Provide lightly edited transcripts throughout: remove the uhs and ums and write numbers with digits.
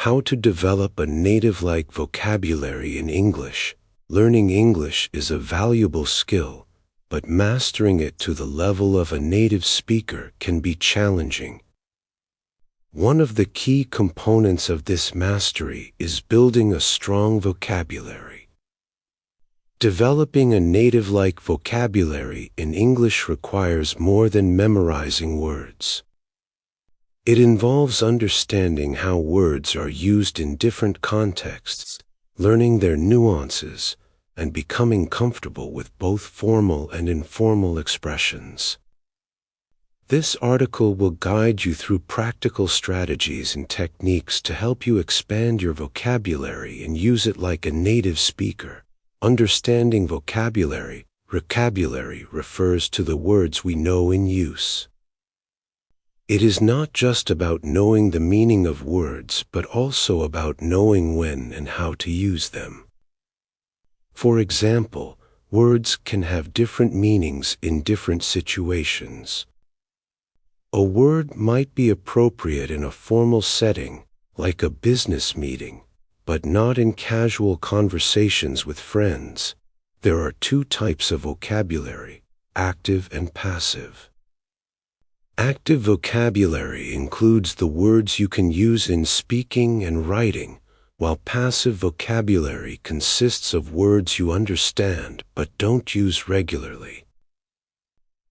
How to develop a native-like vocabulary in English. Learning English is a valuable skill, but mastering it to the level of a native speaker can be challenging. One of the key components of this mastery is building a strong vocabulary. Developing a native-like vocabulary in English requires more than memorizing words. It involves understanding how words are used in different contexts, learning their nuances, and becoming comfortable with both formal and informal expressions. This article will guide you through practical strategies and techniques to help you expand your vocabulary and use it like a native speaker. Understanding vocabulary. Vocabulary refers to the words we know in use. It is not just about knowing the meaning of words, but also about knowing when and how to use them. For example, words can have different meanings in different situations. A word might be appropriate in a formal setting, like a business meeting, but not in casual conversations with friends. There are two types of vocabulary, active and passive. Active vocabulary includes the words you can use in speaking and writing, while passive vocabulary consists of words you understand but don't use regularly.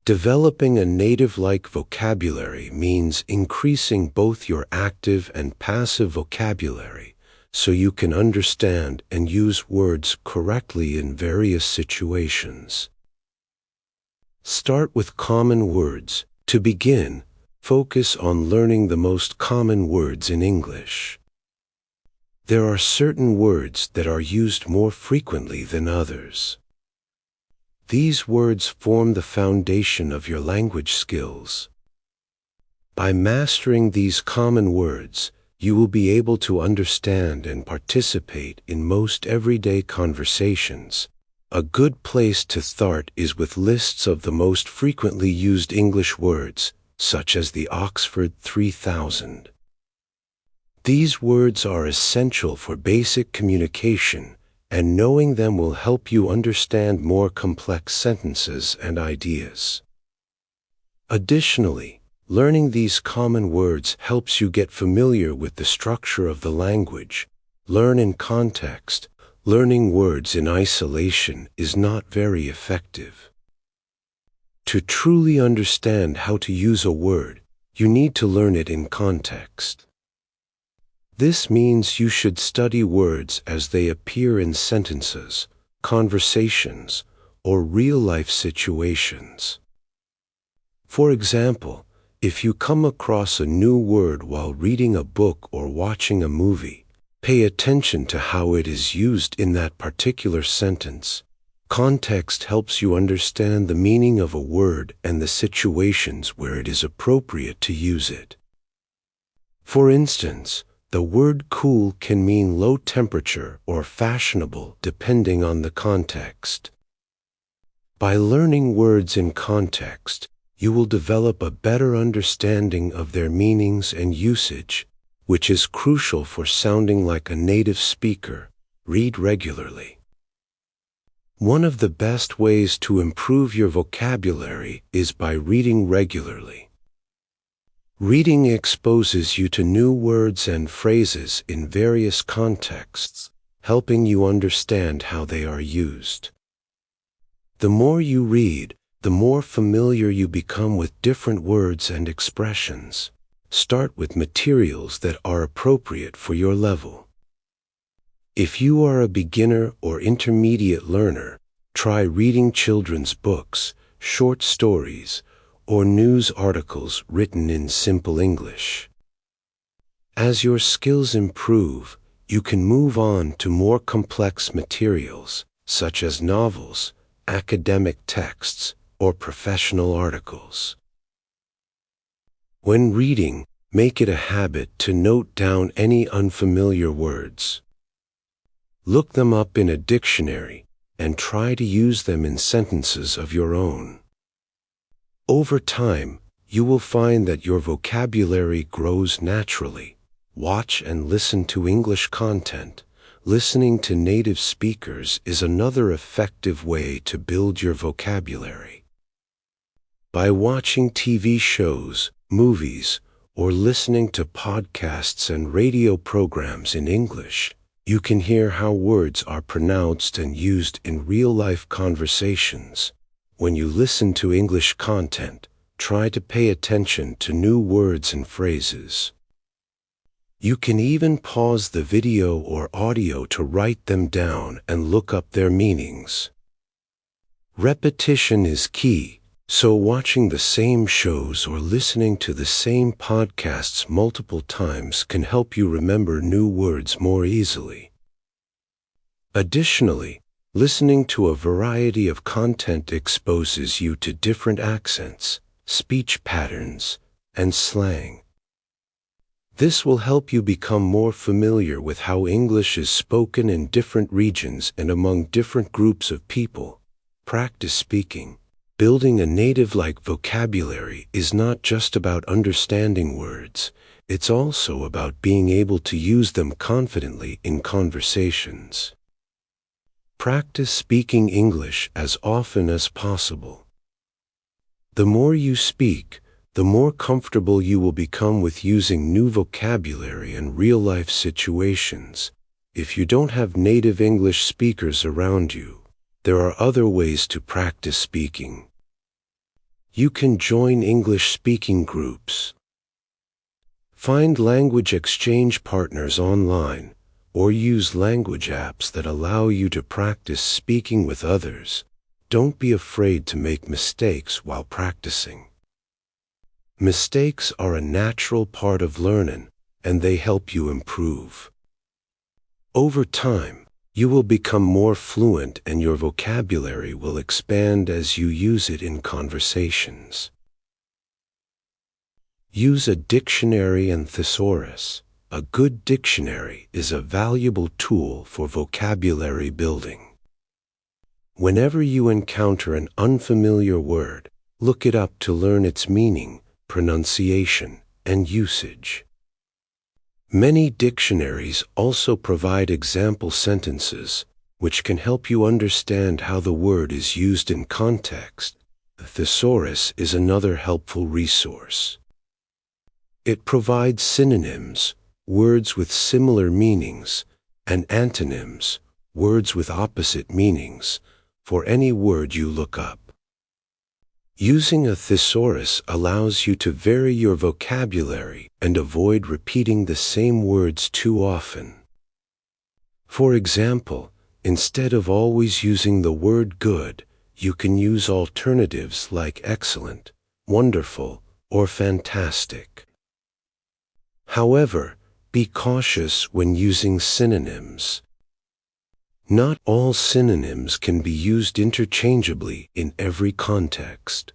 Developing a native-like vocabulary means increasing both your active and passive vocabulary so you can understand and use words correctly in various situations. Start with common words. To begin, focus on learning the most common words in English. There are certain words that are used more frequently than others. These words form the foundation of your language skills. By mastering these common words, you will be able to understand and participate in most everyday conversations. A good place to start is with lists of the most frequently used English words, such as the Oxford 3000. These words are essential for basic communication, and knowing them will help you understand more complex sentences and ideas. Additionally, learning these common words helps you get familiar with the structure of the language. Learn in context. Learning words in isolation is not very effective. To truly understand how to use a word, you need to learn it in context. This means you should study words as they appear in sentences, conversations, or real-life situations. For example, if you come across a new word while reading a book or watching a movie, pay attention to how it is used in that particular sentence. Context helps you understand the meaning of a word and the situations where it is appropriate to use it. For instance, the word cool can mean low temperature or fashionable depending on the context. By learning words in context, you will develop a better understanding of their meanings and usage, which is crucial for sounding like a native speaker. Read regularly. One of the best ways to improve your vocabulary is by reading regularly. Reading exposes you to new words and phrases in various contexts, helping you understand how they are used. The more you read, the more familiar you become with different words and expressions. Start with materials that are appropriate for your level. If you are a beginner or intermediate learner, try reading children's books, short stories, or news articles written in simple English. As your skills improve, you can move on to more complex materials, such as novels, academic texts, or professional articles. When reading, make it a habit to note down any unfamiliar words. Look them up in a dictionary and try to use them in sentences of your own. Over time, you will find that your vocabulary grows naturally, Watch and listen to English content. Listening to native speakers is another effective way to build your vocabulary. By watching TV shows, movies, or listening to podcasts and radio programs in English, you can hear how words are pronounced and used in real-life conversations. When you listen to English content, try to pay attention to new words and phrases. You can even pause the video or audio to write them down and look up their meanings. Repetition is key. So watching the same shows or listening to the same podcasts multiple times can help you remember new words more easily. Additionally, listening to a variety of content exposes you to different accents, speech patterns, and slang. This will help you become more familiar with how English is spoken in different regions and among different groups of people. Practice speaking. Building a native-like vocabulary is not just about understanding words, it's also about being able to use them confidently in conversations. Practice speaking English as often as possible. The more you speak, the more comfortable you will become with using new vocabulary in real-life situations. If you don't have native English speakers around you, there are other ways to practice speaking. You can join English-speaking groups. Find language exchange partners online, or use language apps that allow you to practice speaking with others. Don't be afraid to make mistakes while practicing. Mistakes are a natural part of learning, and they help you improve. Over time, you will become more fluent and your vocabulary will expand as you use it in conversations. Use a dictionary and thesaurus. A good dictionary is a valuable tool for vocabulary building. Whenever you encounter an unfamiliar word, look it up to learn its meaning, pronunciation, and usage. Many dictionaries also provide example sentences, which can help you understand how the word is used in context. The thesaurus is another helpful resource. It provides synonyms, words with similar meanings, and antonyms, words with opposite meanings, for any word you look up. Using a thesaurus allows you to vary your vocabulary and avoid repeating the same words too often. For example, instead of always using the word good, you can use alternatives like excellent, wonderful, or fantastic. However, be cautious when using synonyms. Not all synonyms can be used interchangeably in every context.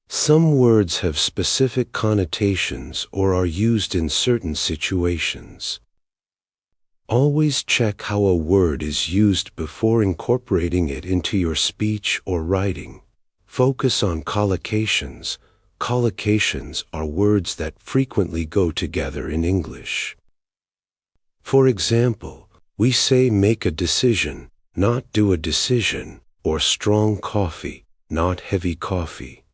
Some words have specific connotations or are used in certain situations. Always check how a word is used before incorporating it into your speech or writing. Focus on collocations. Collocations are words that frequently go together in English. For example, we say make a decision, not do a decision, or strong coffee, not heavy coffee.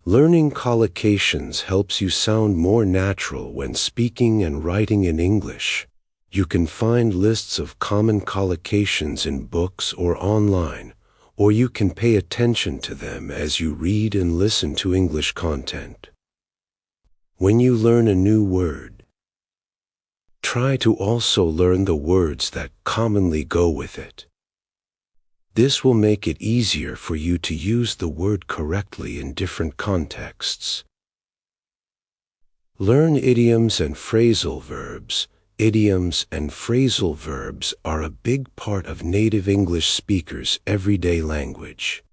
Learning collocations helps you sound more natural when speaking and writing in English. You can find lists of common collocations in books or online, or you can pay attention to them as you read and listen to English content. When you learn a new word, try to also learn the words that commonly go with it. This will make it easier for you to use the word correctly in different contexts. Learn idioms and phrasal verbs. Idioms and phrasal verbs are a big part of native English speakers' everyday language.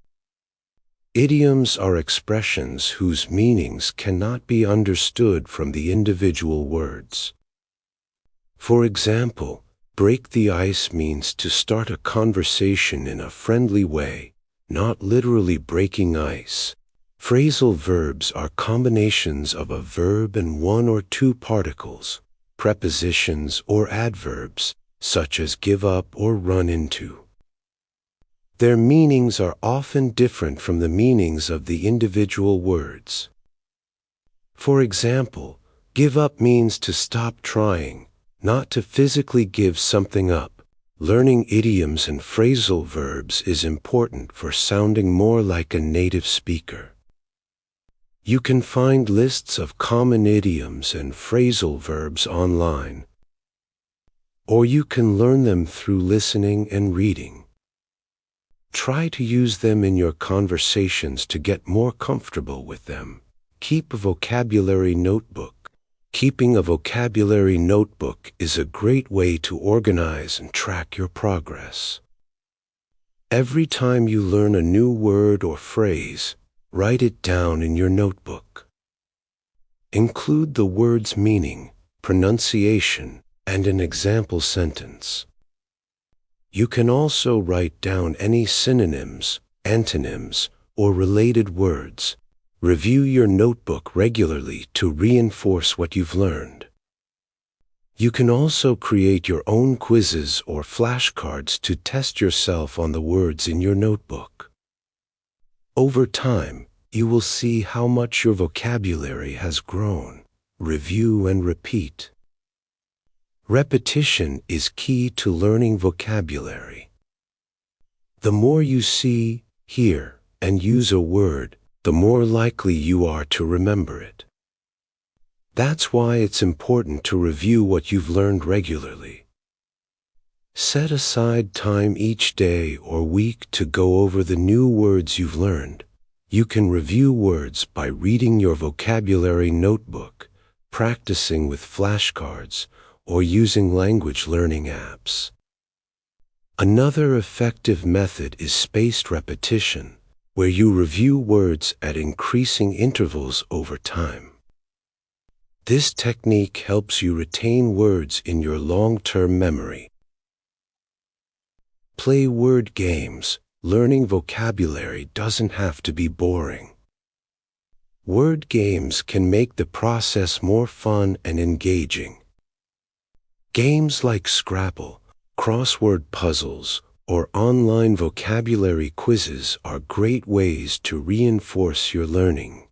Idioms are expressions whose meanings cannot be understood from the individual words. For example, break the ice means to start a conversation in a friendly way, not literally breaking ice. Phrasal verbs are combinations of a verb and one or two particles, prepositions or adverbs, such as give up or run into. Their meanings are often different from the meanings of the individual words. For example, give up means to stop trying, not to physically give something up. Learning idioms and phrasal verbs is important for sounding more like a native speaker. You can find lists of common idioms and phrasal verbs online, or you can learn them through listening and reading. Try to use them in your conversations to get more comfortable with them. Keep a vocabulary notebook. Keeping a vocabulary notebook is a great way to organize and track your progress. Every time you learn a new word or phrase, write it down in your notebook. Include the word's meaning, pronunciation, and an example sentence. You can also write down any synonyms, antonyms, or related words. Review your notebook regularly to reinforce what you've learned. You can also create your own quizzes or flashcards to test yourself on the words in your notebook. Over time, you will see how much your vocabulary has grown. Review and repeat. Repetition is key to learning vocabulary. The more you see, hear, and use a word, the more likely you are to remember it. That's why it's important to review what you've learned regularly. Set aside time each day or week to go over the new words you've learned. You can review words by reading your vocabulary notebook, practicing with flashcards, or using language learning apps. Another effective method is spaced repetition, where you review words at increasing intervals over time. This technique helps you retain words in your long-term memory. Play word games. Learning vocabulary doesn't have to be boring. Word games can make the process more fun and engaging. Games like Scrabble, crossword puzzles, or online vocabulary quizzes are great ways to reinforce your learning.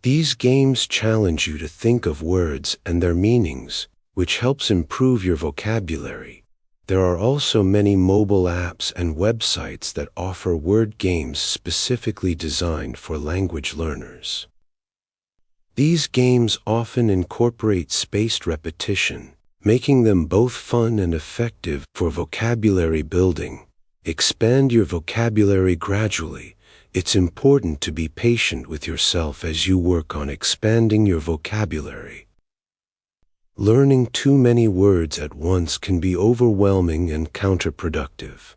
These games challenge you to think of words and their meanings, which helps improve your vocabulary. There are also many mobile apps and websites that offer word games specifically designed for language learners. These games often incorporate spaced repetition, making them both fun and effective for vocabulary building. Expand your vocabulary gradually. It's important to be patient with yourself as you work on expanding your vocabulary. Learning too many words at once can be overwhelming and counterproductive.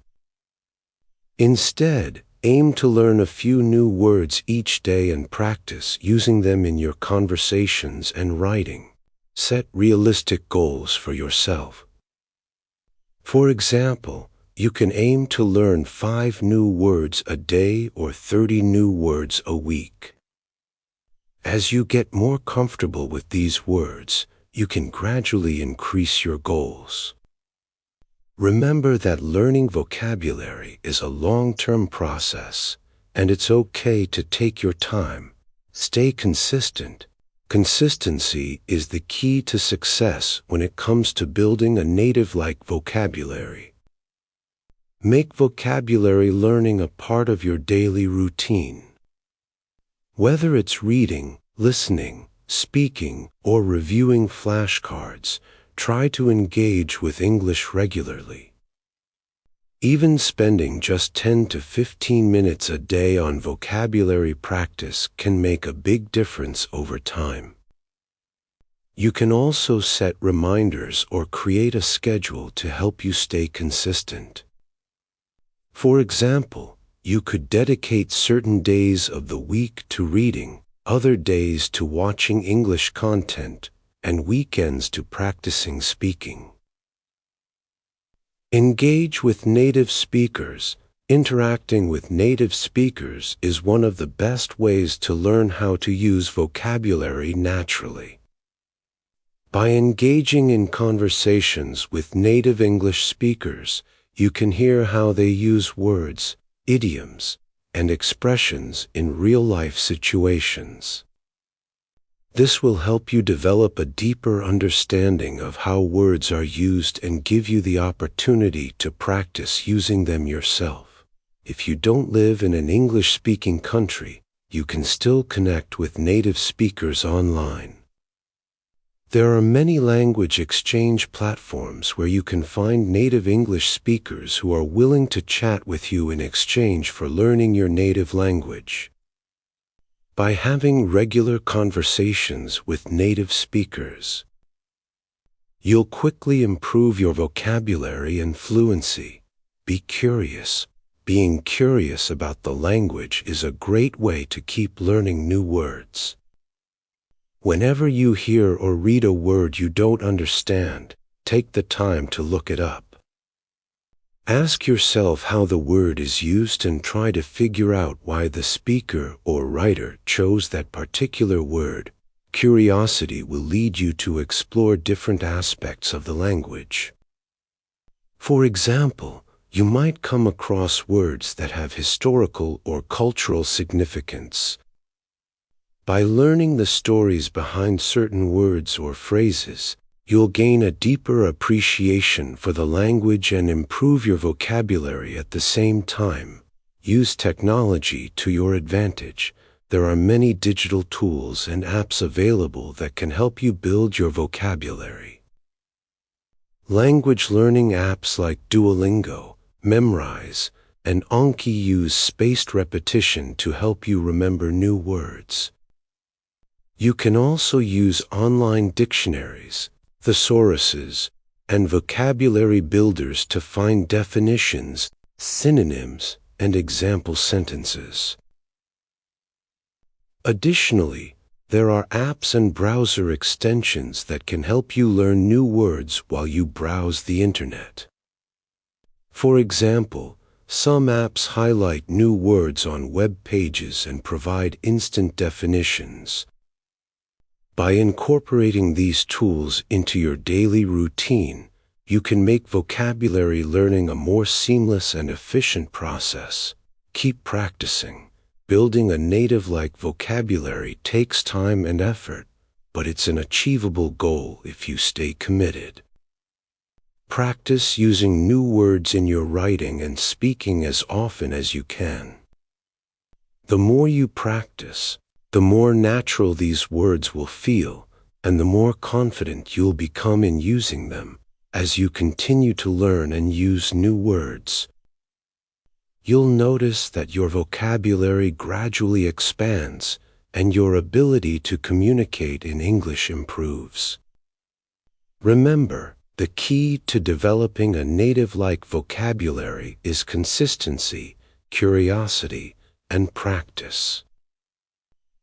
Instead, aim to learn a few new words each day and practice using them in your conversations and writing. Set realistic goals for yourself. For example, you can aim to learn 5 new words a day or 30 new words a week. As you get more comfortable with these words, you can gradually increase your goals. Remember that learning vocabulary is a long-term process, and it's okay to take your time. Stay consistent. Consistency is the key to success when it comes to building a native-like vocabulary. Make vocabulary learning a part of your daily routine. Whether it's reading, listening, speaking, or reviewing flashcards, try to engage with English regularly. Even spending just 10 to 15 minutes a day on vocabulary practice can make a big difference over time. You can also set reminders or create a schedule to help you stay consistent. For example, you could dedicate certain days of the week to reading, other days to watching English content, and weekends to practicing speaking. Engage with native speakers. Interacting with native speakers is one of the best ways to learn how to use vocabulary naturally. By engaging in conversations with native English speakers, you can hear how they use words, idioms, and expressions in real-life situations. This will help you develop a deeper understanding of how words are used and give you the opportunity to practice using them yourself. If you don't live in an English-speaking country, you can still connect with native speakers online. There are many language exchange platforms where you can find native English speakers who are willing to chat with you in exchange for learning your native language. By having regular conversations with native speakers, you'll quickly improve your vocabulary and fluency. Be curious. Being curious about the language is a great way to keep learning new words. Whenever you hear or read a word you don't understand, take the time to look it up. Ask yourself how the word is used and try to figure out why the speaker or writer chose that particular word. Curiosity will lead you to explore different aspects of the language. For example, you might come across words that have historical or cultural significance. By learning the stories behind certain words or phrases, you'll gain a deeper appreciation for the language and improve your vocabulary at the same time. Use technology to your advantage. There are many digital tools and apps available that can help you build your vocabulary. Language learning apps like Duolingo, Memrise, and Anki use spaced repetition to help you remember new words. You can also use online dictionaries, thesauruses, and vocabulary builders to find definitions, synonyms, and example sentences. Additionally, there are apps and browser extensions that can help you learn new words while you browse the internet. For example, some apps highlight new words on web pages and provide instant definitions. By incorporating these tools into your daily routine, you can make vocabulary learning a more seamless and efficient process. Keep practicing. Building a native-like vocabulary takes time and effort, but it's an achievable goal if you stay committed. Practice using new words in your writing and speaking as often as you can. The more you practice, the more natural these words will feel, and the more confident you'll become in using them as you continue to learn and use new words. You'll notice that your vocabulary gradually expands and your ability to communicate in English improves. Remember, the key to developing a native-like vocabulary is consistency, curiosity, and practice.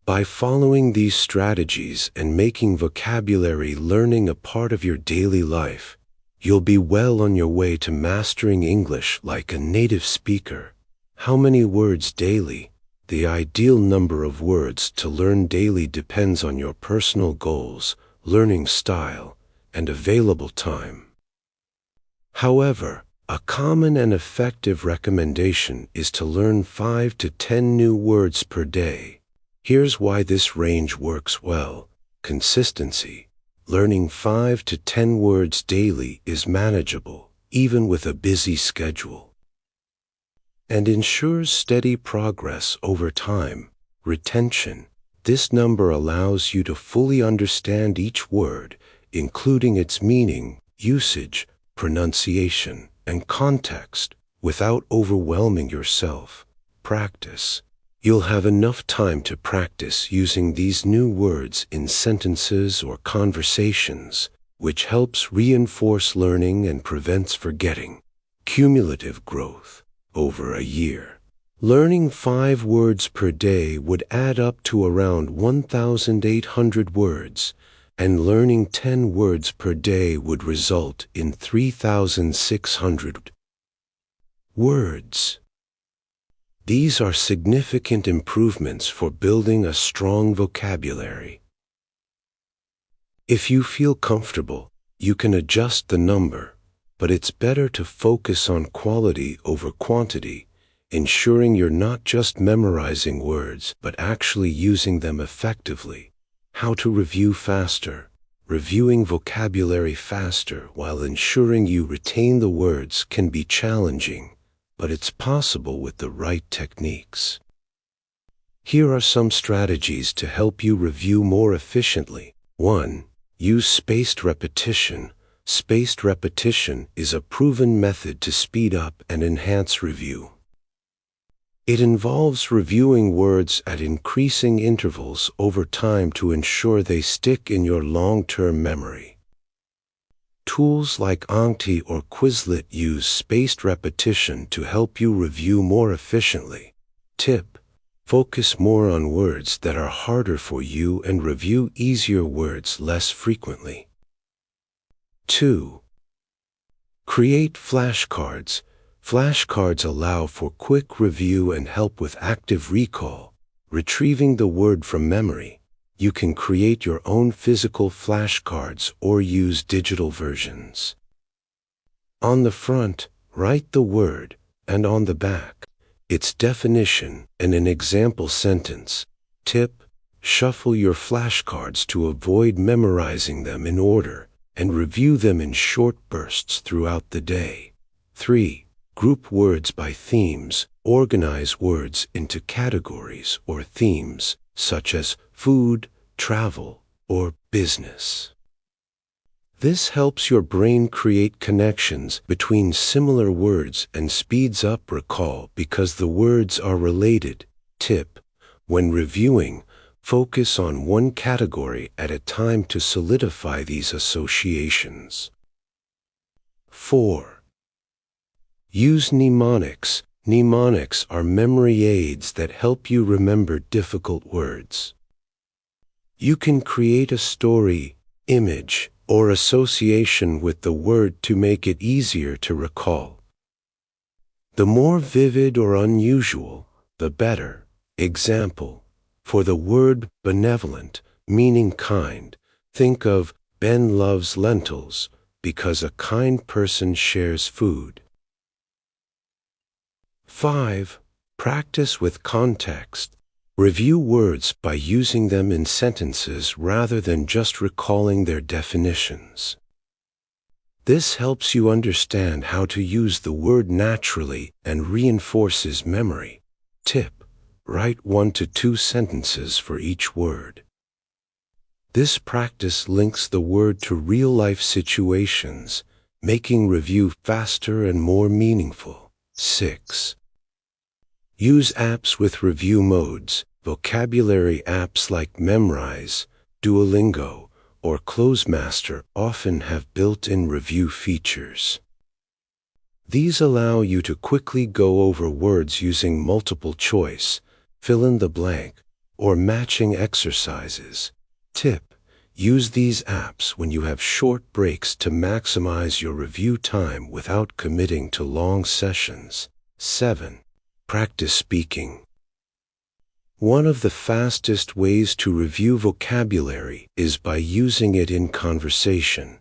By following these strategies and making vocabulary learning a part of your daily life, you'll be well on your way to mastering English like a native speaker. How many words daily? The ideal number of words to learn daily depends on your personal goals, learning style, and available time. However, a common and effective recommendation is to learn 5 to 10 new words per day. Here's why this range works well. Consistency. Learning 5 to 10 words daily is manageable, even with a busy schedule, and ensures steady progress over time. Retention. This number allows you to fully understand each word, including its meaning, usage, pronunciation, and context, without overwhelming yourself. Practice. You'll have enough time to practice using these new words in sentences or conversations, which helps reinforce learning and prevents forgetting. Cumulative growth. Over a year, learning 5 words per day would add up to around 1,800 words, and learning 10 words per day would result in 3,600 words. These are significant improvements for building a strong vocabulary. If you feel comfortable, you can adjust the number, but it's better to focus on quality over quantity, ensuring you're not just memorizing words but actually using them effectively. How to review faster. Reviewing vocabulary faster while ensuring you retain the words can be challenging, but it's possible with the right techniques. Here are some strategies to help you review more efficiently. 1. Use spaced repetition. Spaced repetition is a proven method to speed up and enhance review. It involves reviewing words at increasing intervals over time to ensure they stick in your long-term memory. Tools like Anki or Quizlet use spaced repetition to help you review more efficiently. Tip: focus more on words that are harder for you and review easier words less frequently. 2. Create flashcards. Flashcards allow for quick review and help with active recall, retrieving the word from memory. You can create your own physical flashcards or use digital versions. On the front, write the word, and on the back, its definition and an example sentence. Tip: shuffle your flashcards to avoid memorizing them in order, and review them in short bursts throughout the day. 3. Group words by themes. Organize words into categories or themes, such as food, travel, or business. This helps your brain create connections between similar words and speeds up recall because the words are related. Tip: when reviewing, focus on one category at a time to solidify these associations. 4. Use mnemonics. Mnemonics are memory aids that help you remember difficult words. You can create a story, image, or association with the word to make it easier to recall. The more vivid or unusual, the better. Example: for the word benevolent, meaning kind, think of Ben loves lentils because a kind person shares food. 5. Practice with context. Review words by using them in sentences rather than just recalling their definitions. This helps you understand how to use the word naturally and reinforces memory. Tip: write 1 to 2 sentences for each word. This practice links the word to real-life situations, making review faster and more meaningful. 6. Use apps with review modes. Vocabulary apps like Memrise, Duolingo, or Closemaster often have built-in review features. These allow you to quickly go over words using multiple choice, fill in the blank, or matching exercises. Tip: use these apps when you have short breaks to maximize your review time without committing to long sessions. 7. Practice speaking. One of the fastest ways to review vocabulary is by using it in conversation.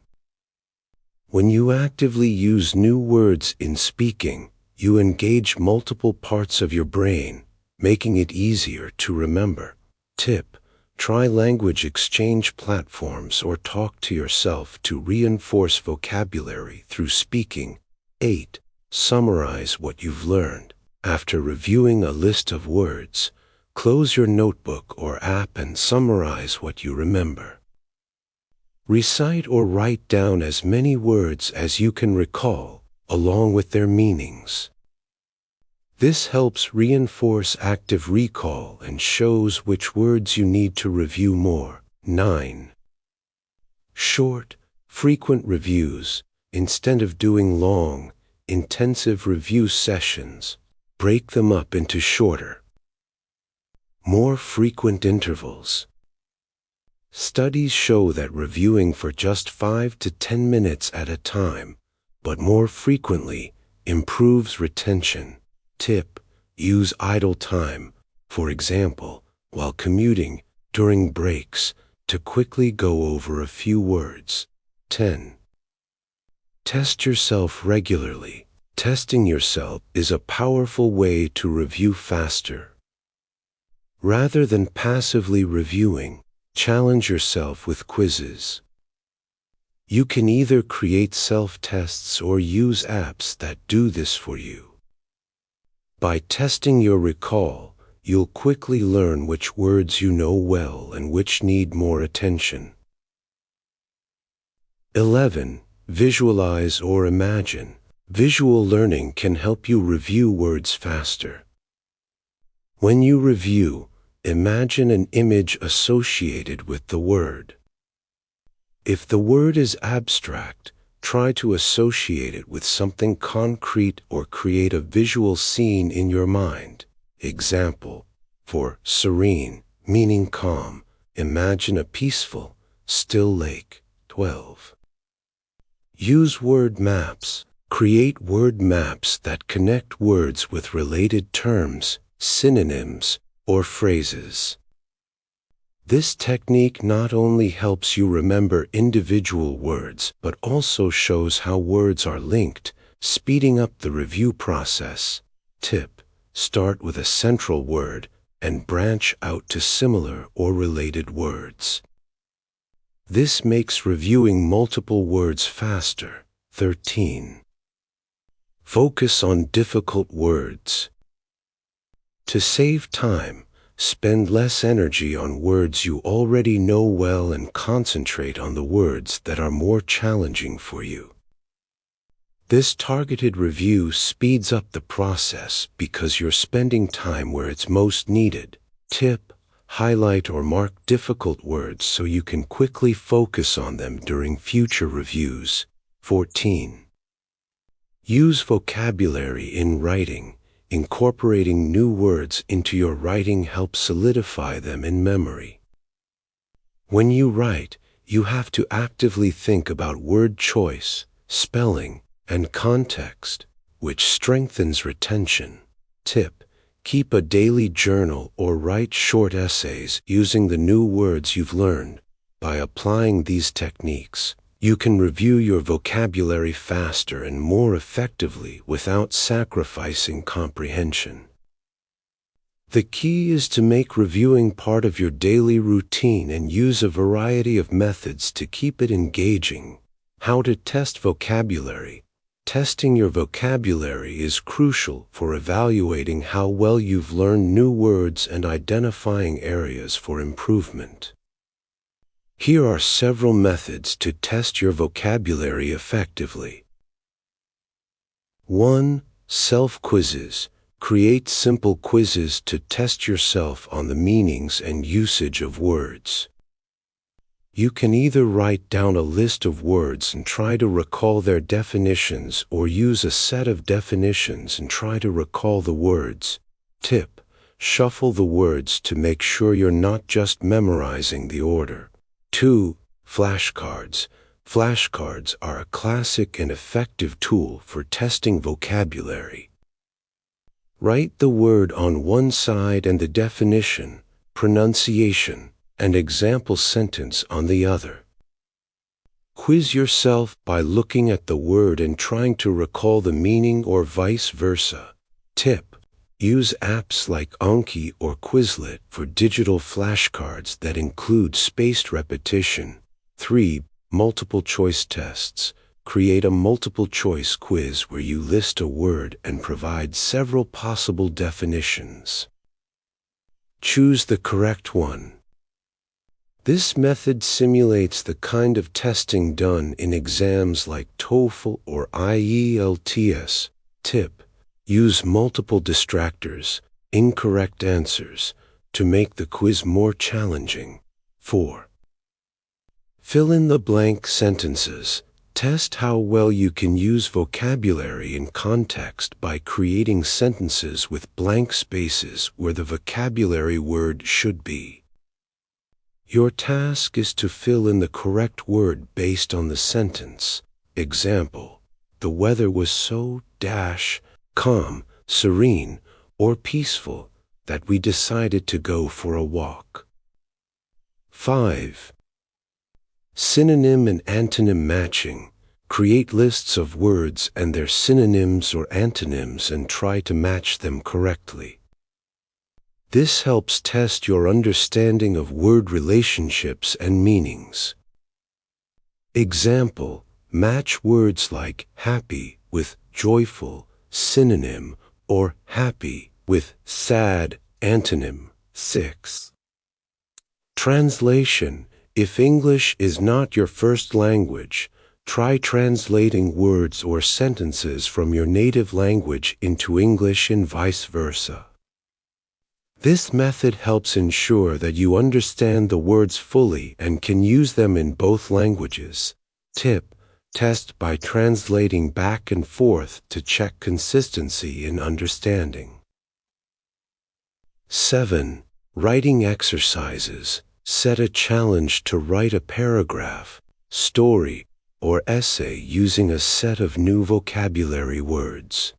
When you actively use new words in speaking, you engage multiple parts of your brain, making it easier to remember. Tip: try language exchange platforms or talk to yourself to reinforce vocabulary through speaking. 8. Summarize what you've learned. After reviewing a list of words, close your notebook or app and summarize what you remember. Recite or write down as many words as you can recall, along with their meanings. This helps reinforce active recall and shows which words you need to review more. 9. Short, frequent reviews. Instead of doing long, intensive review sessions, break them up into shorter, more frequent intervals. Studies show that reviewing for just 5 to 10 minutes at a time, but more frequently, improves retention. Tip: Use idle time, for example, while commuting, during breaks, to quickly go over a few words. 10. Test yourself regularly. Testing yourself is a powerful way to review faster. Rather than passively reviewing, challenge yourself with quizzes. You can either create self-tests or use apps that do this for you. By testing your recall, you'll quickly learn which words you know well and which need more attention. 11. Visualize or imagine. Visual learning can help you review words faster. When you review, imagine an image associated with the word. If the word is abstract, try to associate it with something concrete or create a visual scene in your mind. Example, for serene, meaning calm, imagine a peaceful, still lake. 12. Use word maps. Create word maps that connect words with related terms, synonyms, or phrases. This technique not only helps you remember individual words, but also shows how words are linked, speeding up the review process. Tip: start with a central word and branch out to similar or related words. This makes reviewing multiple words faster. 13. Focus on difficult words. To save time, spend less energy on words you already know well and concentrate on the words that are more challenging for you. This targeted review speeds up the process because you're spending time where it's most needed. Tip: highlight or mark difficult words so you can quickly focus on them during future reviews. 14. Use vocabulary in writing. Incorporating new words into your writing helps solidify them in memory. When you write, you have to actively think about word choice, spelling, and context, which strengthens retention. Tip: keep a daily journal or write short essays using the new words you've learned. By applying these techniques, you can review your vocabulary faster and more effectively without sacrificing comprehension. The key is to make reviewing part of your daily routine and use a variety of methods to keep it engaging. How to test vocabulary. Testing your vocabulary is crucial for evaluating how well you've learned new words and identifying areas for improvement. Here are several methods to test your vocabulary effectively. 1. Self-quizzes. Create simple quizzes to test yourself on the meanings and usage of words. You can either write down a list of words and try to recall their definitions or use a set of definitions and try to recall the words. Tip: shuffle the words to make sure you're not just memorizing the order. 2. Flashcards. Flashcards are a classic and effective tool for testing vocabulary. Write the word on one side and the definition, pronunciation, and example sentence on the other. Quiz yourself by looking at the word and trying to recall the meaning or vice versa. Tip: use apps like Anki or Quizlet for digital flashcards that include spaced repetition. 3. Multiple choice tests. Create a multiple choice quiz where you list a word and provide several possible definitions. Choose the correct one. This method simulates the kind of testing done in exams like TOEFL or IELTS. Tip: use multiple distractors, incorrect answers, to make the quiz more challenging. 4. Fill in the blank sentences. Test how well you can use vocabulary in context by creating sentences with blank spaces where the vocabulary word should be. Your task is to fill in the correct word based on the sentence. Example: the weather was so calm, serene, or peaceful that we decided to go for a walk. 5. Synonym and antonym matching. Create lists of words and their synonyms or antonyms and try to match them correctly. This helps test your understanding of word relationships and meanings. Example: match words like happy with joyful, synonym, or happy with sad, antonym. 6. Translation. If English is not your first language, try translating words or sentences from your native language into English and vice versa. This method helps ensure that you understand the words fully and can use them in both languages. Tip: test by translating back and forth to check consistency in understanding. 7. Writing exercises. Set a challenge to write a paragraph, story, or essay using a set of new vocabulary words.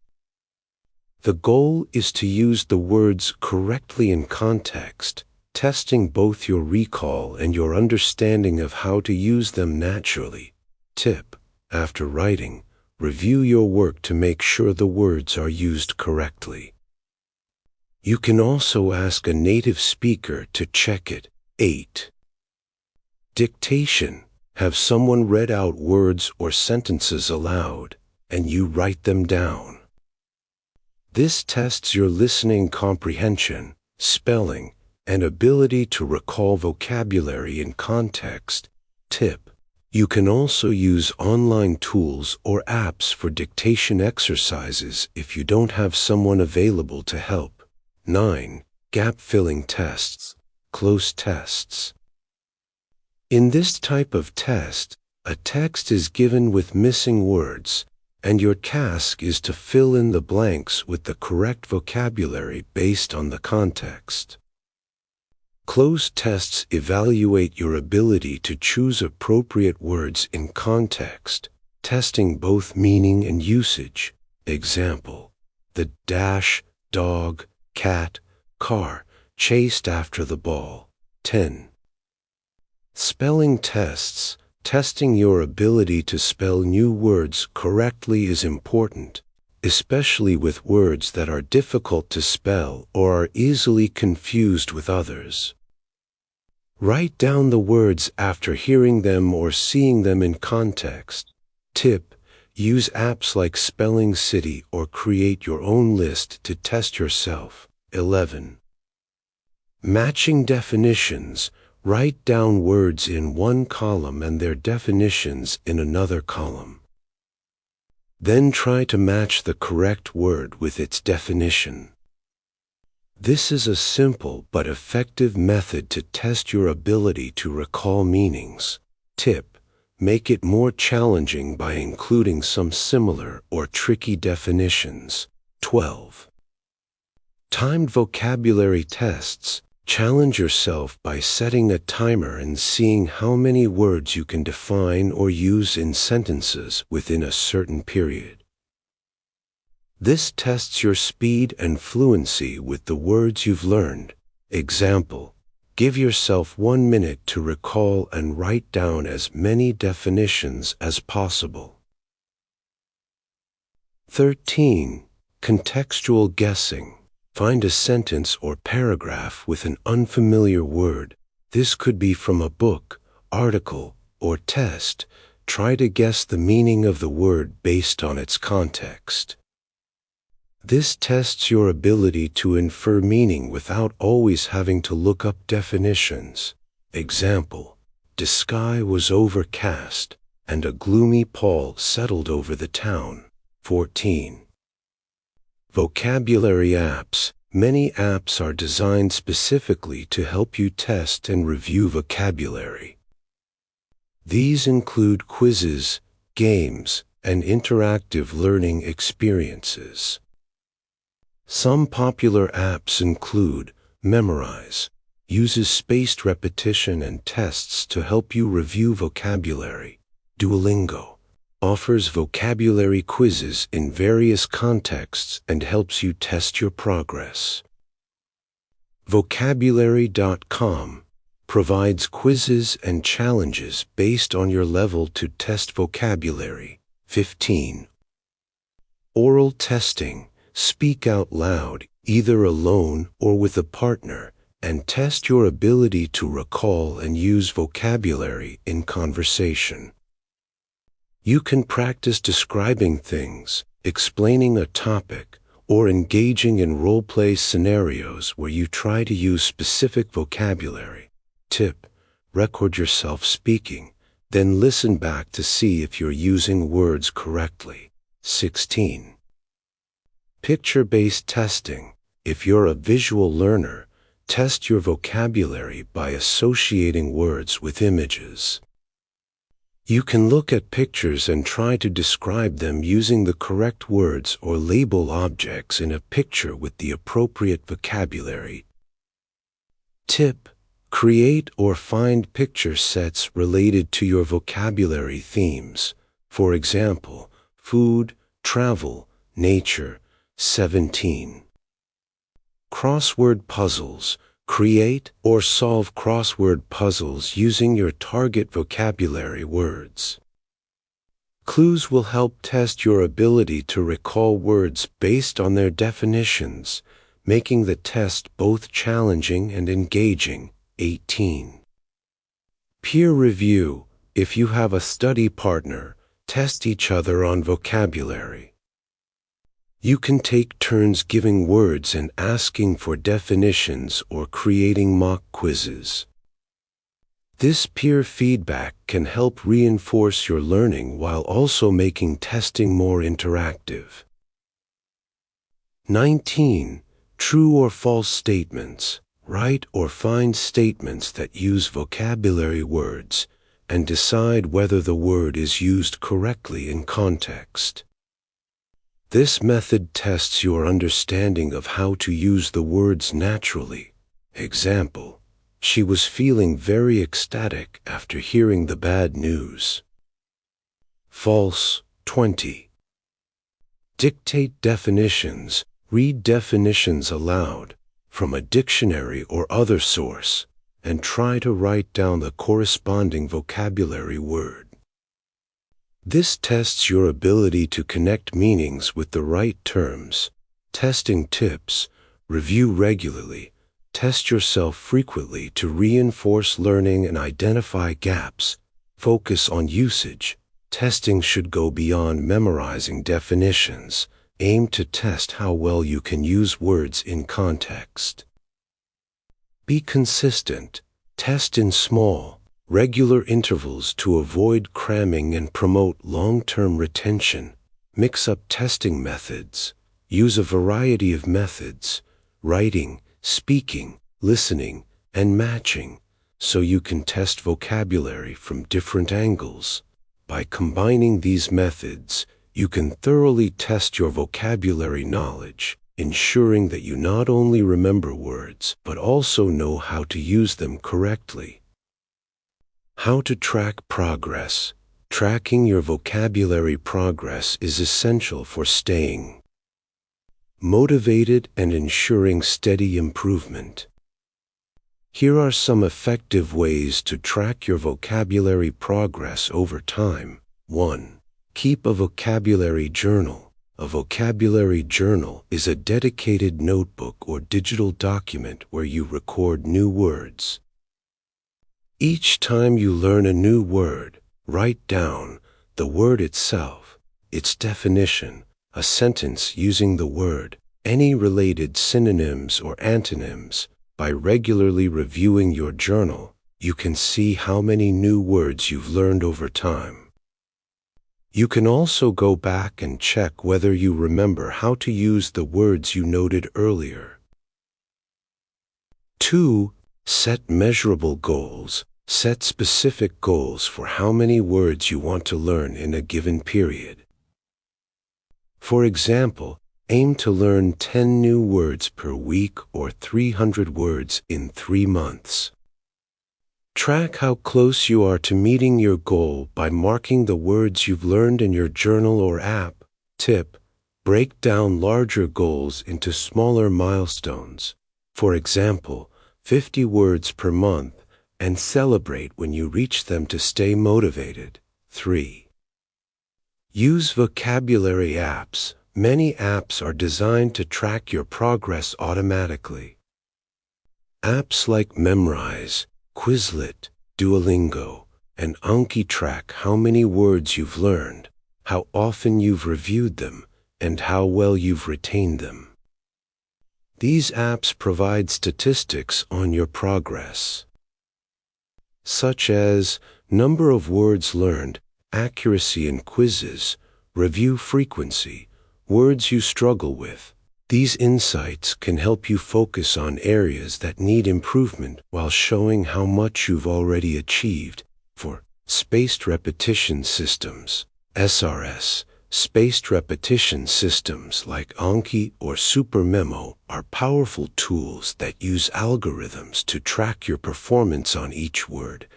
The goal is to use the words correctly in context, testing both your recall and your understanding of how to use them naturally. Tip: after writing, review your work to make sure the words are used correctly. You can also ask a native speaker to check it. 8. Dictation. Have someone read out words or sentences aloud, and you write them down. This tests your listening comprehension, spelling, and ability to recall vocabulary in context. Tip: you can also use online tools or apps for dictation exercises if you don't have someone available to help. 9. Gap-filling tests. Close tests. In this type of test, a text is given with missing words, and your task is to fill in the blanks with the correct vocabulary based on the context. Closed tests evaluate your ability to choose appropriate words in context, testing both meaning and usage. Example: the dash, dog, cat, car chased after the ball. 10. Spelling tests. Testing your ability to spell new words correctly is important, especially with words that are difficult to spell or are easily confused with others. Write down the words after hearing them or seeing them in context. Tip: use apps like Spelling City or create your own list to test yourself. 11. Matching definitions. Write down words in one column and their definitions in another column. Then try to match the correct word with its definition. This is a simple but effective method to test your ability to recall meanings. Tip: make it more challenging by including some similar or tricky definitions. 12. Timed vocabulary tests. Challenge yourself by setting a timer and seeing how many words you can define or use in sentences within a certain period. This tests your speed and fluency with the words you've learned. Example: give yourself 1 minute to recall and write down as many definitions as possible. 13. Contextual guessing. Find a sentence or paragraph with an unfamiliar word. This could be from a book, article, or test. Try to guess the meaning of the word based on its context. This tests your ability to infer meaning without always having to look up definitions. Example: the sky was overcast, and a gloomy pall settled over the town. 14. Vocabulary apps. Many apps are designed specifically to help you test and review vocabulary. These include quizzes, games, and interactive learning experiences. Some popular apps include Memorize. Uses spaced repetition and tests to help you review vocabulary. Duolingo offers vocabulary quizzes in various contexts and helps you test your progress. Vocabulary.com provides quizzes and challenges based on your level to test vocabulary. 15. Oral testing. Speak out loud, either alone or with a partner, and test your ability to recall and use vocabulary in conversation. You can practice describing things, explaining a topic, or engaging in role-play scenarios where you try to use specific vocabulary. Tip: record yourself speaking, then listen back to see if you're using words correctly. 16. Picture-based testing. If you're a visual learner, test your vocabulary by associating words with images. You can look at pictures and try to describe them using the correct words or label objects in a picture with the appropriate vocabulary. Tip: create or find picture sets related to your vocabulary themes. For example, food, travel, nature. 17. Crossword puzzles. Create or solve crossword puzzles using your target vocabulary words. Clues will help test your ability to recall words based on their definitions, making the test both challenging and engaging. 18. Peer review. If you have a study partner, test each other on vocabulary. You can take turns giving words and asking for definitions or creating mock quizzes. This peer feedback can help reinforce your learning while also making testing more interactive. 19. True or false statements. Write or find statements that use vocabulary words and decide whether the word is used correctly in context. This method tests your understanding of how to use the words naturally. Example: she was feeling very ecstatic after hearing the bad news. False. 20. Dictate definitions. Read definitions aloud from a dictionary or other source and try to write down the corresponding vocabulary word. This tests your ability to connect meanings with the right terms. Testing tips. Review regularly. Test yourself frequently to reinforce learning and identify gaps. Focus on usage. Testing should go beyond memorizing definitions. Aim to test how well you can use words in context. Be consistent. Test in small, regular intervals to avoid cramming and promote long-term retention. Mix up testing methods. Use a variety of methods: writing, speaking, listening, and matching, so you can test vocabulary from different angles. By combining these methods, you can thoroughly test your vocabulary knowledge, ensuring that you not only remember words, but also know how to use them correctly. How to track progress. Tracking your vocabulary progress is essential for staying motivated and ensuring steady improvement. Here are some effective ways to track your vocabulary progress over time. 1. Keep a vocabulary journal. A vocabulary journal is a dedicated notebook or digital document where you record new words. Each time you learn a new word, write down the word itself, its definition, a sentence using the word, any related synonyms or antonyms. By regularly reviewing your journal, you can see how many new words you've learned over time. You can also go back and check whether you remember how to use the words you noted earlier. 2. Set measurable goals. Set specific goals for how many words you want to learn in a given period. For example, aim to learn 10 new words per week or 300 words in 3 months. Track how close you are to meeting your goal by marking the words you've learned in your journal or app. Tip: break down larger goals into smaller milestones. For example, 50 words per month, and celebrate when you reach them to stay motivated. 3. Use vocabulary apps. Many apps are designed to track your progress automatically. Apps like Memrise, Quizlet, Duolingo, and Anki track how many words you've learned, how often you've reviewed them, and how well you've retained them. These apps provide statistics on your progress, such as number of words learned, accuracy in quizzes, review frequency, words you struggle with. These insights can help you focus on areas that need improvement while showing how much you've already achieved. For spaced repetition systems, SRS, spaced repetition systems like Anki or SuperMemo are powerful tools that use algorithms to track your performance on each word.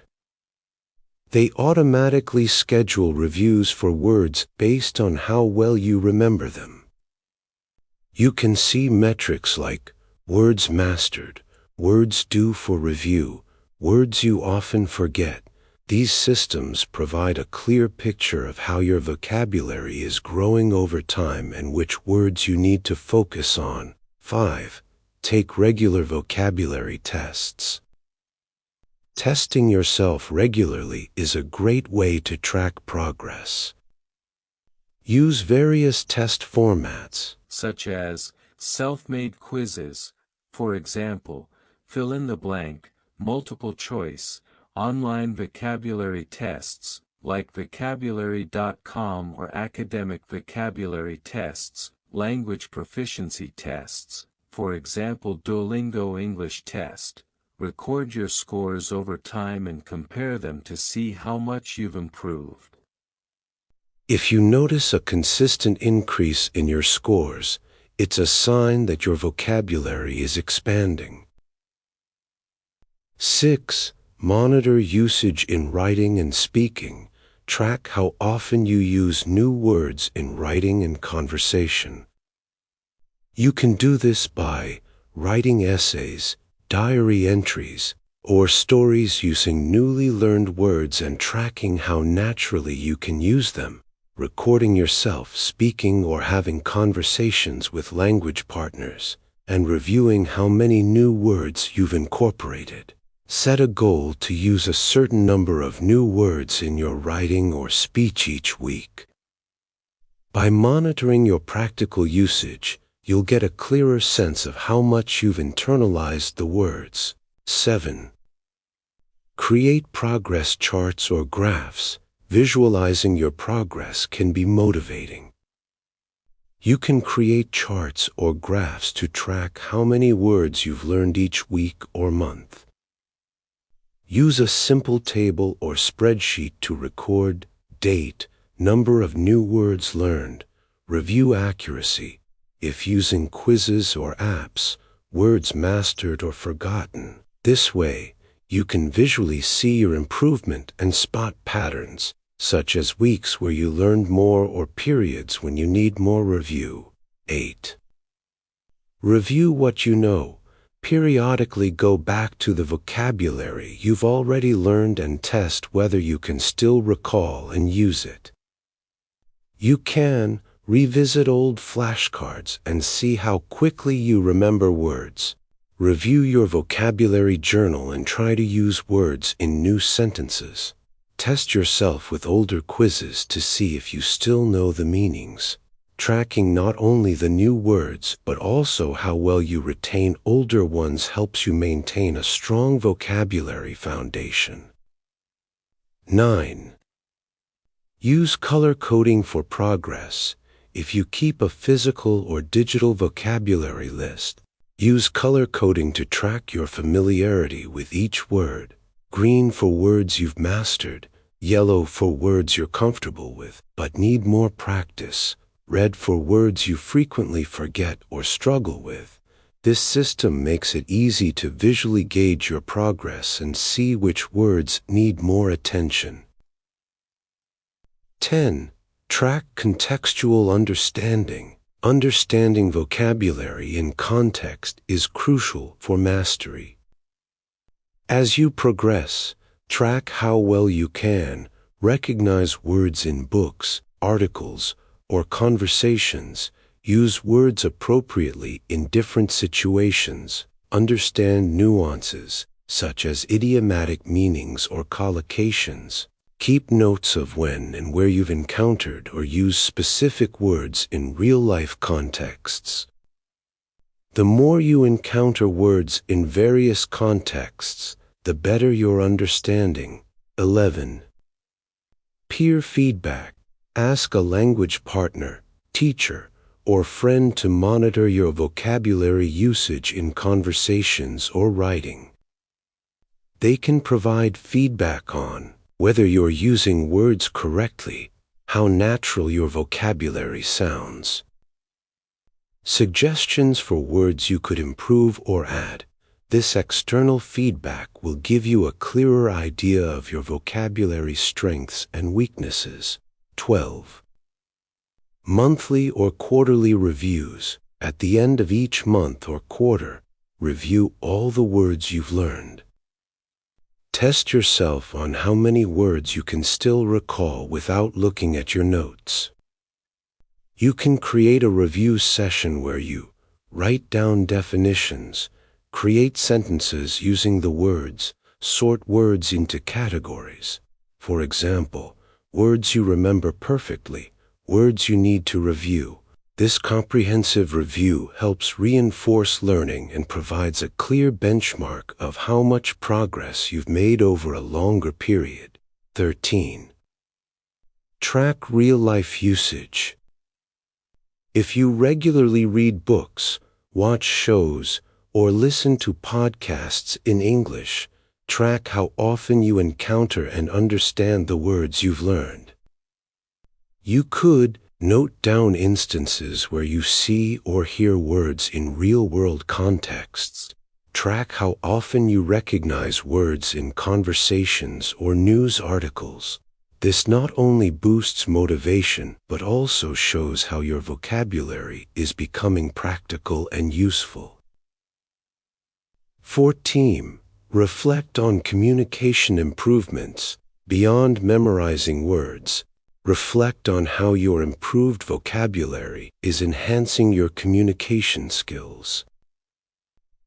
They automatically schedule reviews for words based on how well you remember them. You can see metrics like words mastered, words due for review, words you often forget. These systems provide a clear picture of how your vocabulary is growing over time and which words you need to focus on. 5. Take regular vocabulary tests. Testing yourself regularly is a great way to track progress. Use various test formats, such as self-made quizzes, for example, fill in the blank, multiple choice, online vocabulary tests, like vocabulary.com, or academic vocabulary tests, language proficiency tests, for example Duolingo English test. Record your scores over time and compare them to see how much you've improved. If you notice a consistent increase in your scores, it's a sign that your vocabulary is expanding. 6. Monitor usage in writing and speaking. Track how often you use new words in writing and conversation. You can do this by writing essays, diary entries, or stories using newly learned words and tracking how naturally you can use them. Recording yourself speaking or having conversations with language partners, and reviewing how many new words you've incorporated. Set a goal to use a certain number of new words in your writing or speech each week. By monitoring your practical usage, you'll get a clearer sense of how much you've internalized the words. 7. Create progress charts or graphs. Visualizing your progress can be motivating. You can create charts or graphs to track how many words you've learned each week or month. Use a simple table or spreadsheet to record date, number of new words learned, review accuracy, if using quizzes or apps, words mastered or forgotten. This way, you can visually see your improvement and spot patterns, such as weeks where you learned more or periods when you need more review. 8. Review what you know. Periodically go back to the vocabulary you've already learned and test whether you can still recall and use it. You can revisit old flashcards and see how quickly you remember words. Review your vocabulary journal and try to use words in new sentences. Test yourself with older quizzes to see if you still know the meanings. Tracking not only the new words but also how well you retain older ones helps you maintain a strong vocabulary foundation. 9. Use color coding for progress. If you keep a physical or digital vocabulary list, use color coding to track your familiarity with each word. Green for words you've mastered, yellow for words you're comfortable with but need more practice, red for words you frequently forget or struggle with. This system makes it easy to visually gauge your progress and see which words need more attention. 10. Track contextual understanding. Understanding vocabulary in context is crucial for mastery. As you progress, track how well you can recognize words in books, articles, or conversations. Use words appropriately in different situations. Understand nuances, such as idiomatic meanings or collocations. Keep notes of when and where you've encountered or used specific words in real-life contexts. The more you encounter words in various contexts, the better your understanding. 11. Peer feedback. Ask a language partner, teacher, or friend to monitor your vocabulary usage in conversations or writing. They can provide feedback on whether you're using words correctly, how natural your vocabulary sounds. Suggestions for words you could improve or add. This external feedback will give you a clearer idea of your vocabulary strengths and weaknesses. 12. Monthly or quarterly reviews. At the end of each month or quarter, review all the words you've learned. Test yourself on how many words you can still recall without looking at your notes. You can create a review session where you write down definitions, create sentences using the words, sort words into categories. For example, words you remember perfectly, words you need to review. This comprehensive review helps reinforce learning and provides a clear benchmark of how much progress you've made over a longer period. 13. Track real-life usage. If you regularly read books, watch shows, or listen to podcasts in English, track how often you encounter and understand the words you've learned. You could note down instances where you see or hear words in real-world contexts. Track how often you recognize words in conversations or news articles. This not only boosts motivation, but also shows how your vocabulary is becoming practical and useful. 14. Reflect on communication improvements. Beyond memorizing words, reflect on how your improved vocabulary is enhancing your communication skills.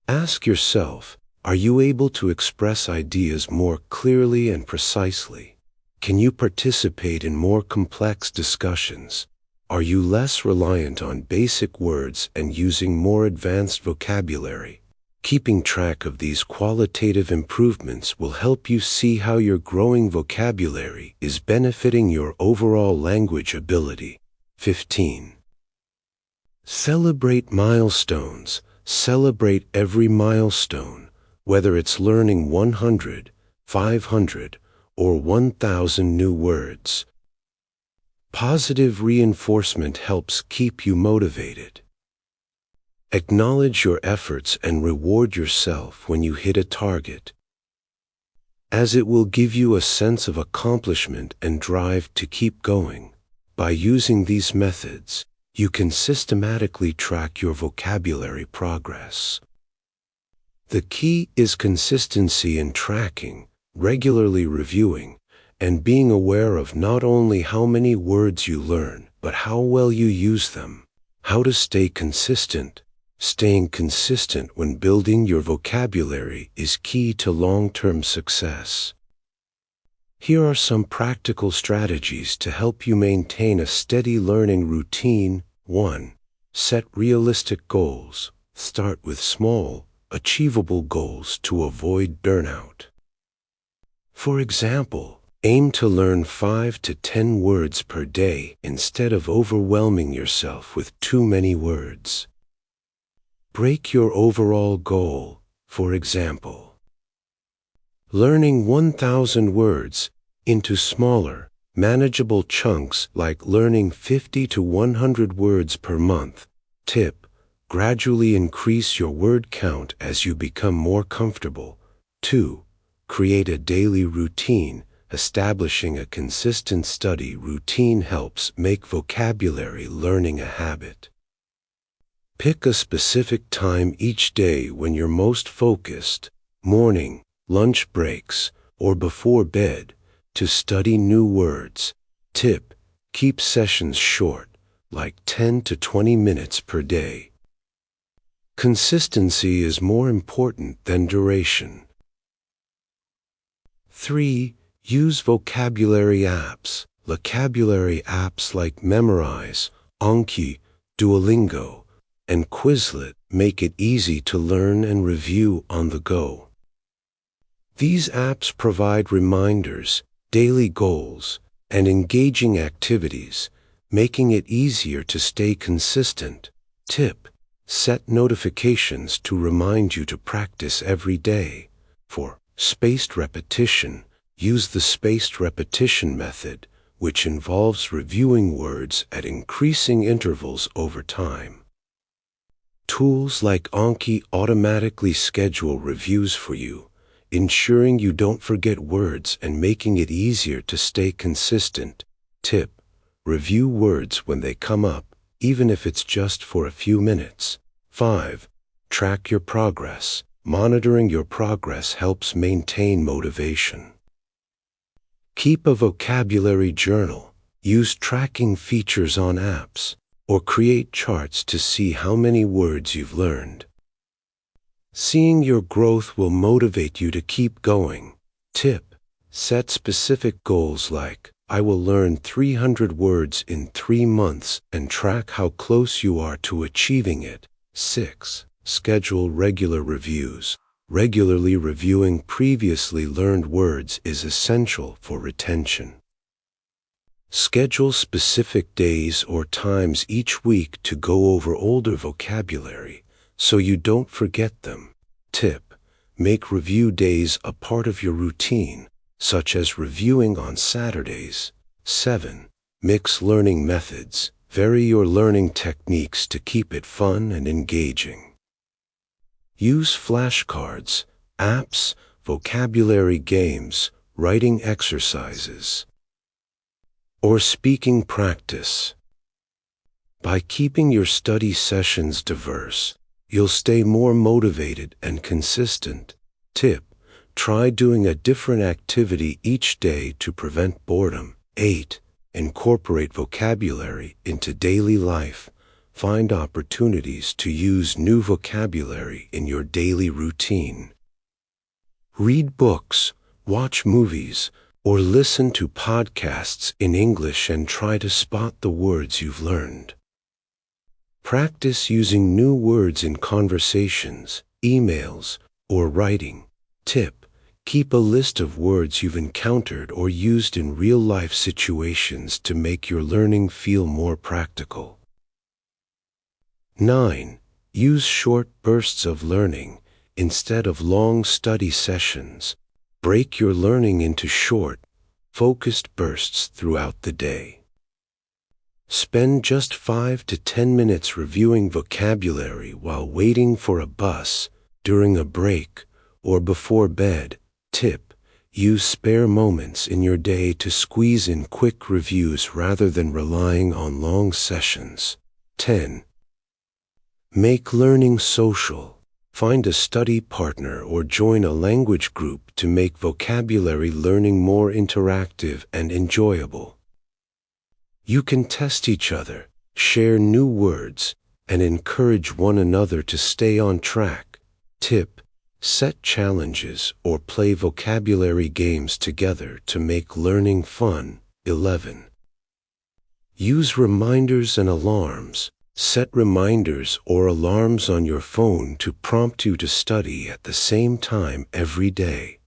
Ask yourself, are you able to express ideas more clearly and precisely? Can you participate in more complex discussions? Are you less reliant on basic words and using more advanced vocabulary? Keeping track of these qualitative improvements will help you see how your growing vocabulary is benefiting your overall language ability. 15. Celebrate milestones. Celebrate every milestone, whether it's learning 100, 500, or 1,000 new words. Positive reinforcement helps keep you motivated. Acknowledge your efforts and reward yourself when you hit a target, as it will give you a sense of accomplishment and drive to keep going. By using these methods, you can systematically track your vocabulary progress. The key is consistency in tracking, regularly reviewing, and being aware of not only how many words you learn, but how well you use them. How to stay consistent. Staying consistent when building your vocabulary is key to long-term success. Here are some practical strategies to help you maintain a steady learning routine. 1. Set realistic goals. Start with small, achievable goals to avoid burnout. For example, aim to learn 5 to 10 words per day instead of overwhelming yourself with too many words. Break your overall goal. For example, learning 1,000 words into smaller, manageable chunks like learning 50 to 100 words per month. Tip: Gradually increase your word count as you become more comfortable. 2. Create a daily routine. Establishing a consistent study routine helps make vocabulary learning a habit. Pick a specific time each day when you're most focused, morning, lunch breaks, or before bed, to study new words. Tip: keep sessions short, like 10 to 20 minutes per day. Consistency is more important than duration. 3. Use vocabulary apps. Vocabulary apps like Memorize, Anki, Duolingo, and Quizlet make it easy to learn and review on the go. These apps provide reminders, daily goals, and engaging activities, making it easier to stay consistent. Tip: set notifications to remind you to practice every day. For spaced repetition, use the spaced repetition method, which involves reviewing words at increasing intervals over time. Tools like Anki automatically schedule reviews for you, ensuring you don't forget words and making it easier to stay consistent. Tip: review words when they come up, even if it's just for a few minutes. 5. Track your progress. Monitoring your progress helps maintain motivation. Keep a vocabulary journal. Use tracking features on apps, or create charts to see how many words you've learned. Seeing your growth will motivate you to keep going. Tip: set specific goals like, I will learn 300 words in 3 months, and track how close you are to achieving it. 6. Schedule regular reviews. Regularly reviewing previously learned words is essential for retention. Schedule specific days or times each week to go over older vocabulary, so you don't forget them. Tip: make review days a part of your routine, such as reviewing on Saturdays. 7. Mix learning methods. Vary your learning techniques to keep it fun and engaging. Use flashcards, apps, vocabulary games, writing exercises, or speaking practice. By keeping your study sessions diverse, you'll stay more motivated and consistent. Tip: try doing a different activity each day to prevent boredom. 8. Incorporate vocabulary into daily life. Find opportunities to use new vocabulary in your daily routine. Read books, watch movies, or listen to podcasts in English and try to spot the words you've learned. Practice using new words in conversations, emails, or writing. Tip: keep a list of words you've encountered or used in real-life situations to make your learning feel more practical. 9. Use short bursts of learning instead of long study sessions. Break your learning into short, focused bursts throughout the day. Spend just 5 to 10 minutes reviewing vocabulary while waiting for a bus, during a break, or before bed. Tip: use spare moments in your day to squeeze in quick reviews rather than relying on long sessions. 10. Make learning social. Find a study partner or join a language group to make vocabulary learning more interactive and enjoyable. You can test each other, share new words, and encourage one another to stay on track. Tip: set challenges or play vocabulary games together to make learning fun. 11. Use reminders and alarms. Set reminders or alarms on your phone to prompt you to study at the same time every day.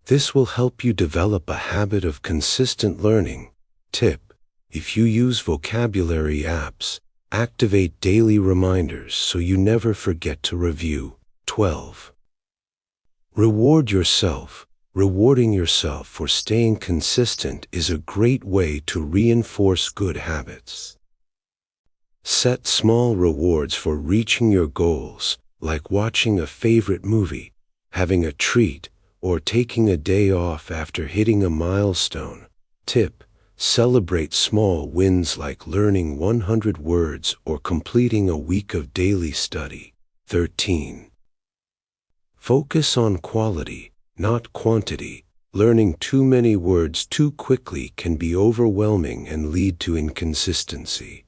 This will help you develop a habit of consistent learning. Tip: if you use vocabulary apps, activate daily reminders so you never forget to review. 12. Reward yourself. Rewarding yourself for staying consistent is a great way to reinforce good habits. Set small rewards for reaching your goals, like watching a favorite movie, having a treat, or taking a day off after hitting a milestone. Tip: celebrate small wins like learning 100 words or completing a week of daily study. 13. Focus on quality, not quantity. Learning too many words too quickly can be overwhelming and lead to inconsistency.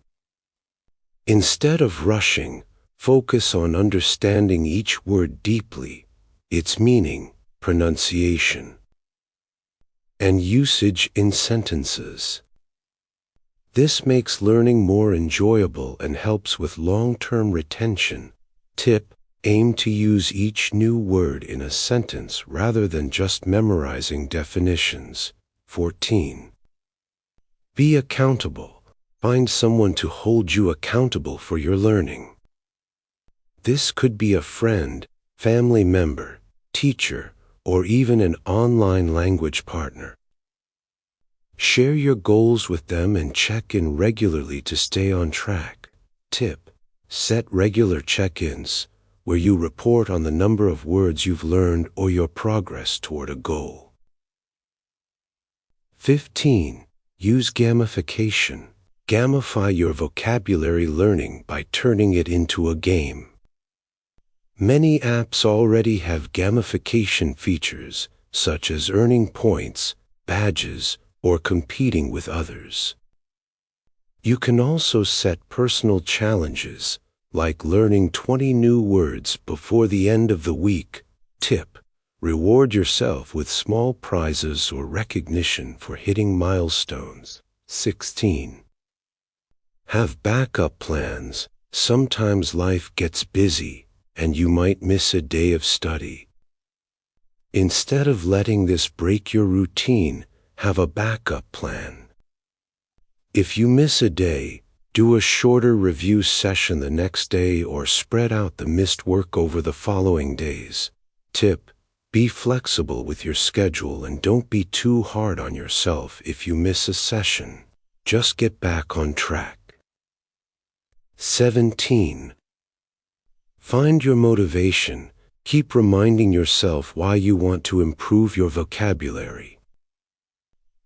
Instead of rushing, focus on understanding each word deeply, its meaning, pronunciation, and usage in sentences. This makes learning more enjoyable and helps with long-term retention. Tip: aim to use each new word in a sentence rather than just memorizing definitions. 14. Be accountable. Find someone to hold you accountable for your learning. This could be a friend, family member, teacher, or even an online language partner. Share your goals with them and check in regularly to stay on track. Tip: set regular check-ins, where you report on the number of words you've learned or your progress toward a goal. 15. Use gamification. Gamify your vocabulary learning by turning it into a game. Many apps already have gamification features, such as earning points, badges, or competing with others. You can also set personal challenges, like learning 20 new words before the end of the week. Tip: reward yourself with small prizes or recognition for hitting milestones. 16. Have backup plans. Sometimes life gets busy, and you might miss a day of study. Instead of letting this break your routine, have a backup plan. If you miss a day, do a shorter review session the next day or spread out the missed work over the following days. Tip: be flexible with your schedule and don't be too hard on yourself if you miss a session. Just get back on track. 17. Find your motivation. Keep reminding yourself why you want to improve your vocabulary.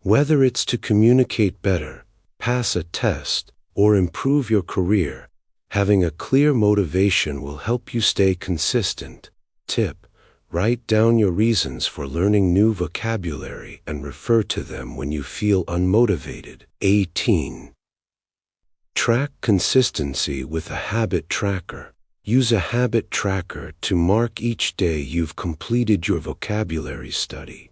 Whether it's to communicate better, pass a test, or improve your career, having a clear motivation will help you stay consistent. Tip: write down your reasons for learning new vocabulary and refer to them when you feel unmotivated. 18. Track consistency with a habit tracker. Use a habit tracker to mark each day you've completed your vocabulary study.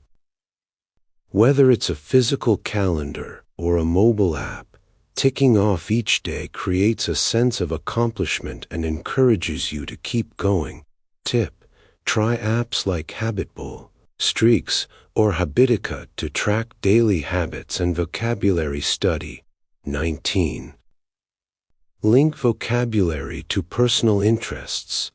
Whether it's a physical calendar or a mobile app, ticking off each day creates a sense of accomplishment and encourages you to keep going. Tip: try apps like Habitbull, Streaks, or Habitica to track daily habits and vocabulary study. 19. Link vocabulary to personal interests.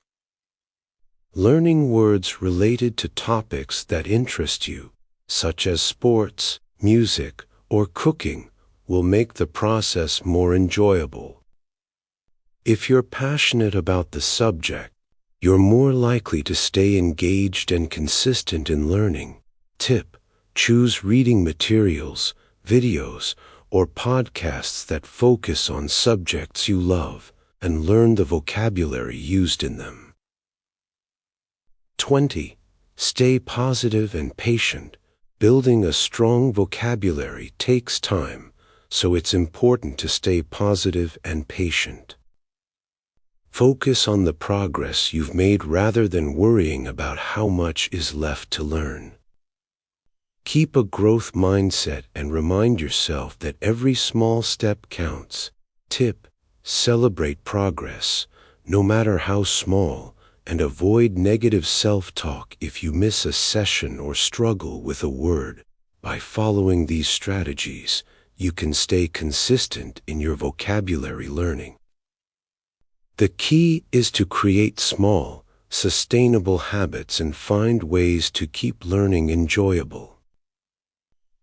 Learning words related to topics that interest you, such as sports, music, or cooking, will make the process more enjoyable. If you're passionate about the subject, you're more likely to stay engaged and consistent in learning. Tip: choose reading materials, videos, or podcasts that focus on subjects you love and learn the vocabulary used in them. 20. Stay positive and patient. Building a strong vocabulary takes time, so it's important to stay positive and patient. Focus on the progress you've made rather than worrying about how much is left to learn. Keep a growth mindset and remind yourself that every small step counts. Tip: celebrate progress, no matter how small, and avoid negative self-talk if you miss a session or struggle with a word. By following these strategies, you can stay consistent in your vocabulary learning. The key is to create small, sustainable habits and find ways to keep learning enjoyable.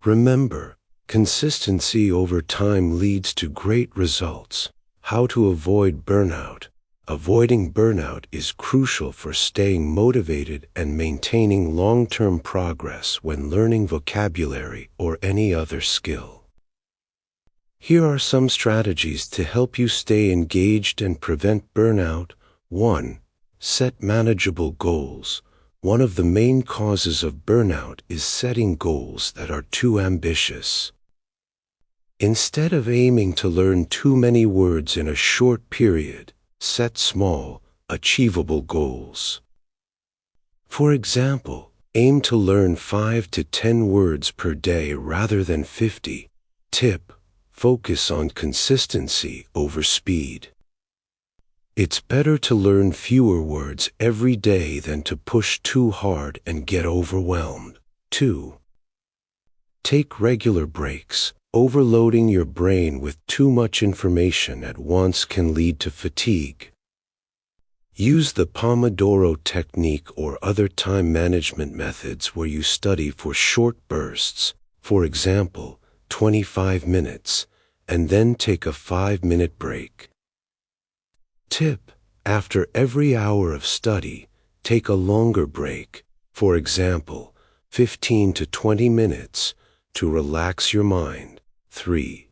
Remember, consistency over time leads to great results. How to avoid burnout. Avoiding burnout is crucial for staying motivated and maintaining long-term progress when learning vocabulary or any other skill. Here are some strategies to help you stay engaged and prevent burnout. 1. Set manageable goals. One of the main causes of burnout is setting goals that are too ambitious. Instead of aiming to learn too many words in a short period, set small, achievable goals. For example, aim to learn 5 to 10 words per day rather than 50. Tip: focus on consistency over speed. It's better to learn fewer words every day than to push too hard and get overwhelmed. 2. Take regular breaks. Overloading your brain with too much information at once can lead to fatigue. Use the Pomodoro technique or other time management methods where you study for short bursts, for example, 25 minutes, and then take a 5-minute break. Tip: after every hour of study, take a longer break, for example, 15 to 20 minutes, to relax your mind. 3.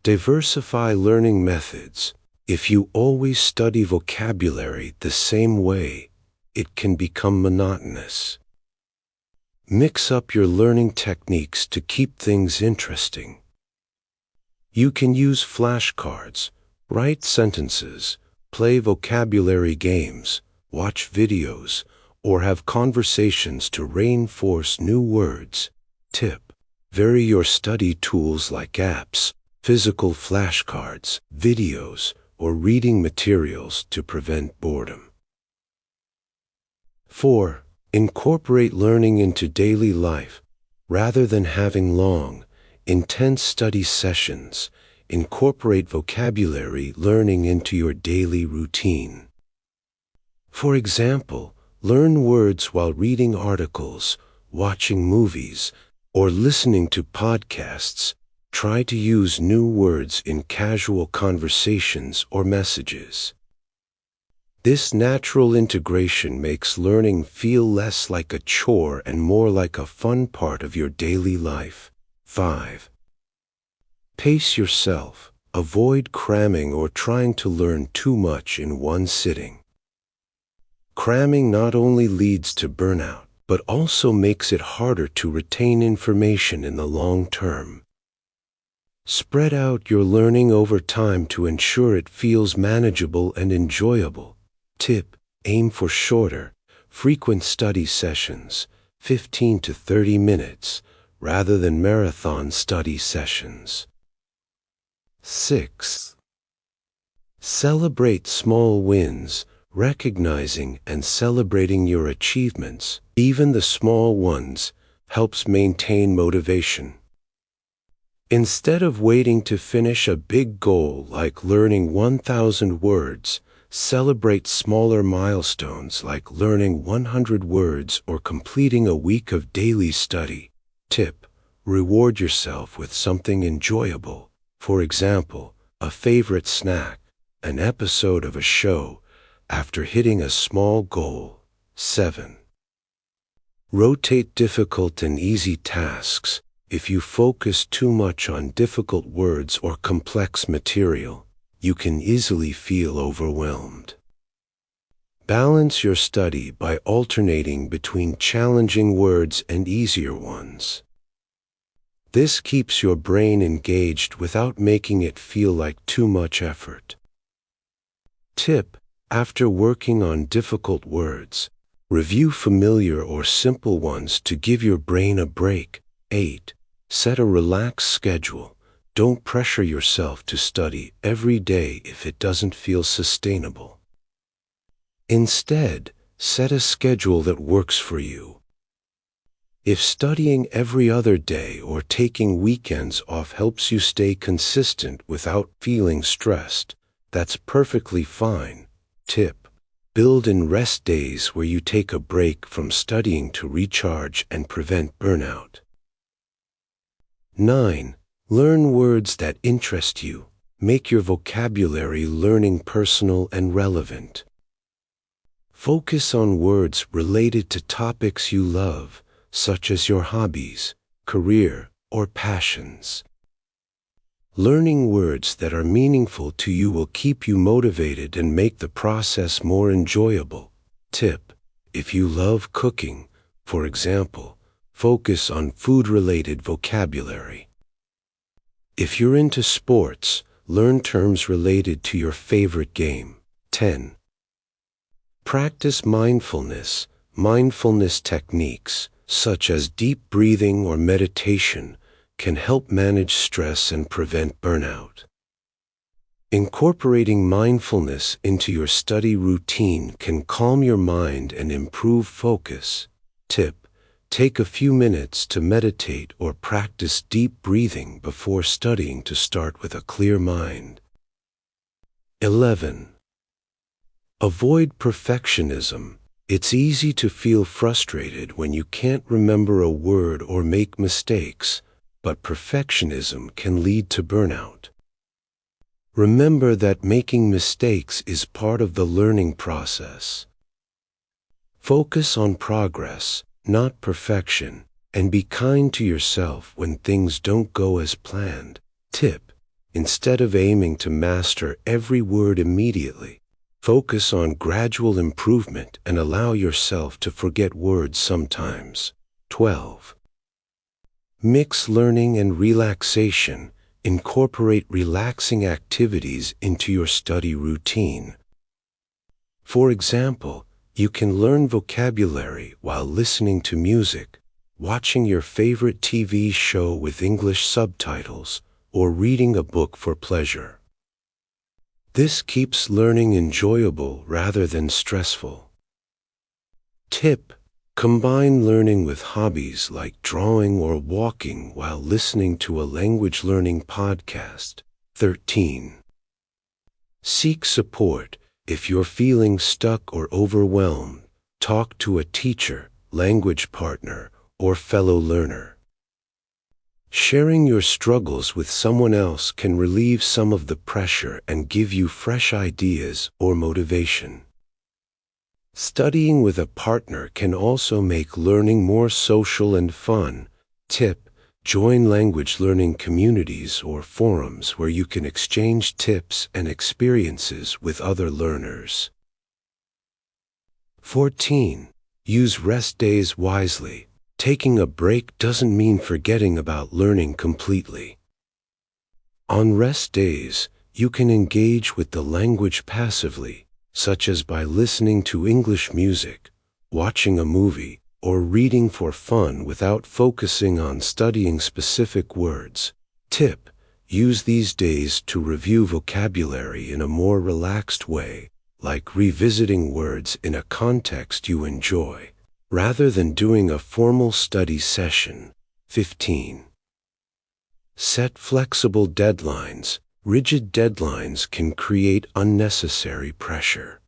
Diversify learning methods. If you always study vocabulary the same way, it can become monotonous. Mix up your learning techniques to keep things interesting. You can use flashcards, write sentences, play vocabulary games, watch videos, or have conversations to reinforce new words. Tip: vary your study tools like apps, physical flashcards, videos, or reading materials to prevent boredom. 4. Incorporate learning into daily life. Rather than having long, intense study sessions, incorporate vocabulary learning into your daily routine. For example, learn words while reading articles, watching movies, or listening to podcasts. Try to use new words in casual conversations or messages. This natural integration makes learning feel less like a chore and more like a fun part of your daily life. 5. Pace yourself. Avoid cramming or trying to learn too much in one sitting. Cramming not only leads to burnout, but also makes it harder to retain information in the long term. Spread out your learning over time to ensure it feels manageable and enjoyable. Tip: aim for shorter, frequent study sessions, 15 to 30 minutes, rather than marathon study sessions. 6. Celebrate small wins. Recognizing and celebrating your achievements, even the small ones, helps maintain motivation. Instead of waiting to finish a big goal like learning 1,000 words, celebrate smaller milestones like learning 100 words or completing a week of daily study. Tip: reward yourself with something enjoyable, for example, a favorite snack, an episode of a show, after hitting a small goal. 7. Rotate difficult and easy tasks. If you focus too much on difficult words or complex material, you can easily feel overwhelmed. Balance your study by alternating between challenging words and easier ones. This keeps your brain engaged without making it feel like too much effort. Tip: after working on difficult words, review familiar or simple ones to give your brain a break. 8. Set a relaxed schedule. Don't pressure yourself to study every day if it doesn't feel sustainable. Instead, set a schedule that works for you. If studying every other day or taking weekends off helps you stay consistent without feeling stressed, that's perfectly fine. Tip: build in rest days where you take a break from studying to recharge and prevent burnout. 9. Learn words that interest you. Make your vocabulary learning personal and relevant. Focus on words related to topics you love, such as your hobbies, career, or passions. Learning words that are meaningful to you will keep you motivated and make the process more enjoyable. Tip: if you love cooking, for example, focus on food-related vocabulary. If you're into sports, learn terms related to your favorite game. 10. Practice mindfulness. Mindfulness techniques, such as deep breathing or meditation, can help manage stress and prevent burnout. Incorporating mindfulness into your study routine can calm your mind and improve focus. Tip: take a few minutes to meditate or practice deep breathing before studying to start with a clear mind. 11. Avoid perfectionism. It's easy to feel frustrated when you can't remember a word or make mistakes, but perfectionism can lead to burnout. Remember that making mistakes is part of the learning process. Focus on progress, not perfection, and be kind to yourself when things don't go as planned. Tip: instead of aiming to master every word immediately, focus on gradual improvement and allow yourself to forget words sometimes. 12. Mix learning and relaxation. Incorporate relaxing activities into your study routine. For example, you can learn vocabulary while listening to music, watching your favorite TV show with English subtitles, or reading a book for pleasure. This keeps learning enjoyable rather than stressful. Tip: combine learning with hobbies like drawing or walking while listening to a language learning podcast. 13. Seek support. If you're feeling stuck or overwhelmed, talk to a teacher, language partner, or fellow learner. Sharing your struggles with someone else can relieve some of the pressure and give you fresh ideas or motivation. Studying with a partner can also make learning more social and fun. Tip: join language learning communities or forums where you can exchange tips and experiences with other learners. 14. Use rest days wisely. Taking a break doesn't mean forgetting about learning completely. On rest days, you can engage with the language passively, such as by listening to English music, watching a movie, or reading for fun without focusing on studying specific words. Tip: use these days to review vocabulary in a more relaxed way, like revisiting words in a context you enjoy, rather than doing a formal study session. 15. Set flexible deadlines. Rigid deadlines can create unnecessary pressure.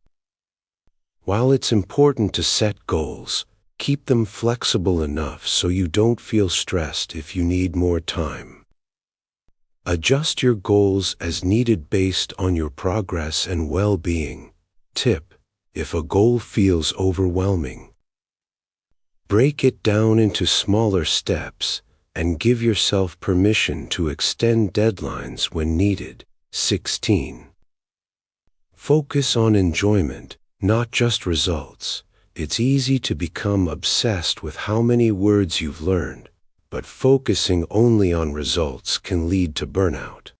While it's important to set goals, keep them flexible enough so you don't feel stressed if you need more time. Adjust your goals as needed based on your progress and well-being. Tip: if a goal feels overwhelming, break it down into smaller steps and give yourself permission to extend deadlines when needed. 16. Focus on enjoyment, not just results. It's easy to become obsessed with how many words you've learned, but focusing only on results can lead to burnout.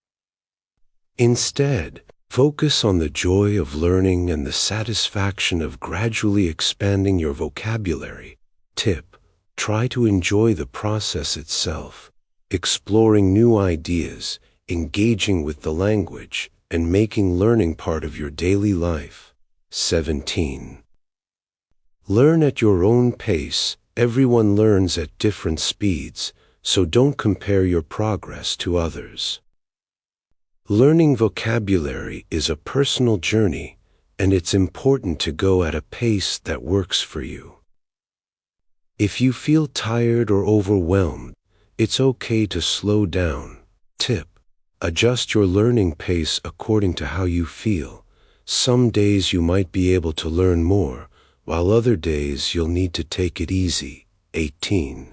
Instead, focus on the joy of learning and the satisfaction of gradually expanding your vocabulary. Tip: try to enjoy the process itself, exploring new ideas, engaging with the language, and making learning part of your daily life. 17. Learn at your own pace. Everyone learns at different speeds, so don't compare your progress to others. Learning vocabulary is a personal journey, and it's important to go at a pace that works for you. If you feel tired or overwhelmed, it's okay to slow down. Tip: Adjust your learning pace according to how you feel. Some days you might be able to learn more, while other days you'll need to take it easy. 18.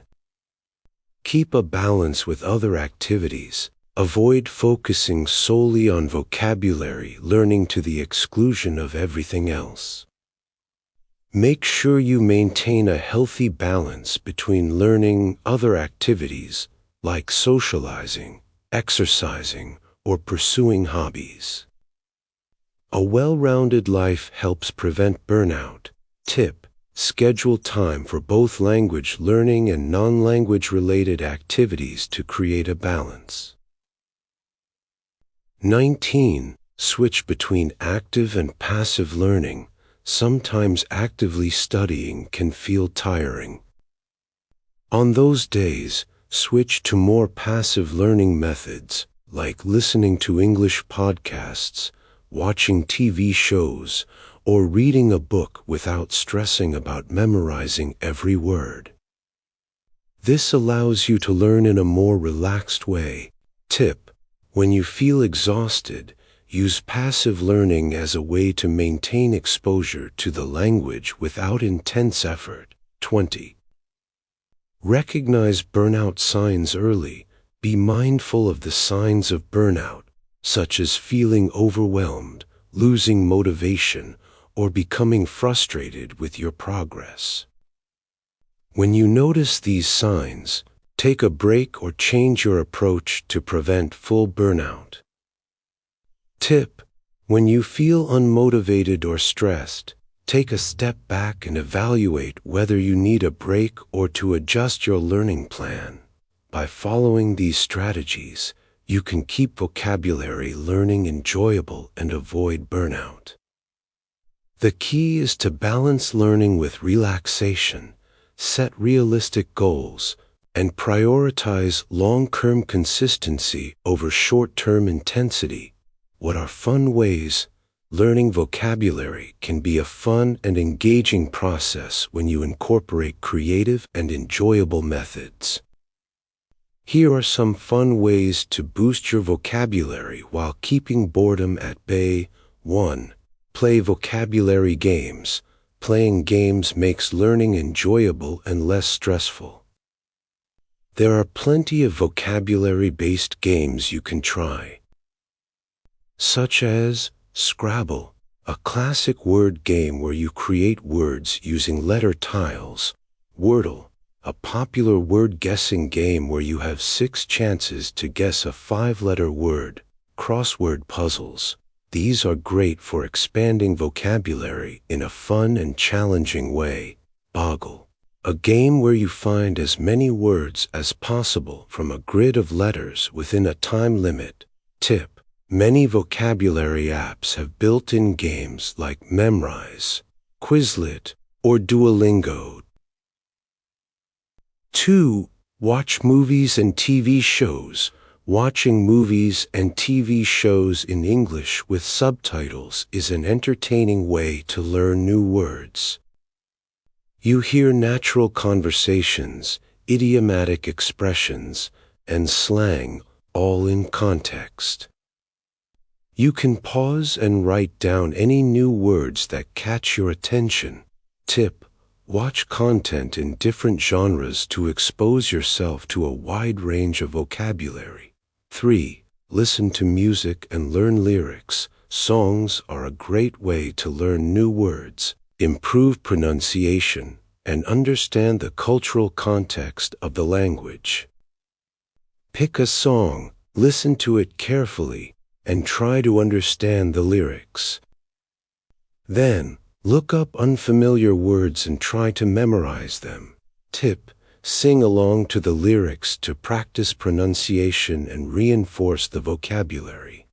Keep a balance with other activities. Avoid focusing solely on vocabulary learning to the exclusion of everything else. Make sure you maintain a healthy balance between learning other activities like socializing, exercising, or pursuing hobbies. A well-rounded life helps prevent burnout. Tip: schedule time for both language learning and non-language related activities to create a balance. 19. Switch between active and passive learning. Sometimes actively studying can feel tiring. On those days, switch to more passive learning methods, like listening to English podcasts, watching TV shows, or reading a book without stressing about memorizing every word. This allows you to learn in a more relaxed way. Tip: when you feel exhausted, use passive learning as a way to maintain exposure to the language without intense effort. 20. Recognize burnout signs early. Be mindful of the signs of burnout, such as feeling overwhelmed, losing motivation, or becoming frustrated with your progress. When you notice these signs, take a break or change your approach to prevent full burnout. Tip: when you feel unmotivated or stressed, take a step back and evaluate whether you need a break or to adjust your learning plan. By following these strategies, you can keep vocabulary learning enjoyable and avoid burnout. The key is to balance learning with relaxation, set realistic goals, and prioritize long-term consistency over short-term intensity. What are fun ways? Learning vocabulary can be a fun and engaging process when you incorporate creative and enjoyable methods. Here are some fun ways to boost your vocabulary while keeping boredom at bay. 1. Play vocabulary games. Playing games makes learning enjoyable and less stressful. There are plenty of vocabulary-based games you can try, such as Scrabble, a classic word game where you create words using letter tiles; Wordle, a popular word-guessing game where you have 6 chances to guess a 5-letter word; crossword puzzles. These are great for expanding vocabulary in a fun and challenging way. Boggle, a game where you find as many words as possible from a grid of letters within a time limit. Tip: many vocabulary apps have built-in games like Memrise, Quizlet, or Duolingo. 2. Watch movies and TV shows. Watching movies and TV shows in English with subtitles is an entertaining way to learn new words. You hear natural conversations, idiomatic expressions, and slang, all in context. You can pause and write down any new words that catch your attention. Tip: watch content in different genres to expose yourself to a wide range of vocabulary. 3. Listen to music and learn lyrics. Songs are a great way to learn new words, improve pronunciation, and understand the cultural context of the language. Pick a song, listen to it carefully, and try to understand the lyrics. Then, look up unfamiliar words and try to memorize them. Tip: sing along to the lyrics to practice pronunciation and reinforce the vocabulary.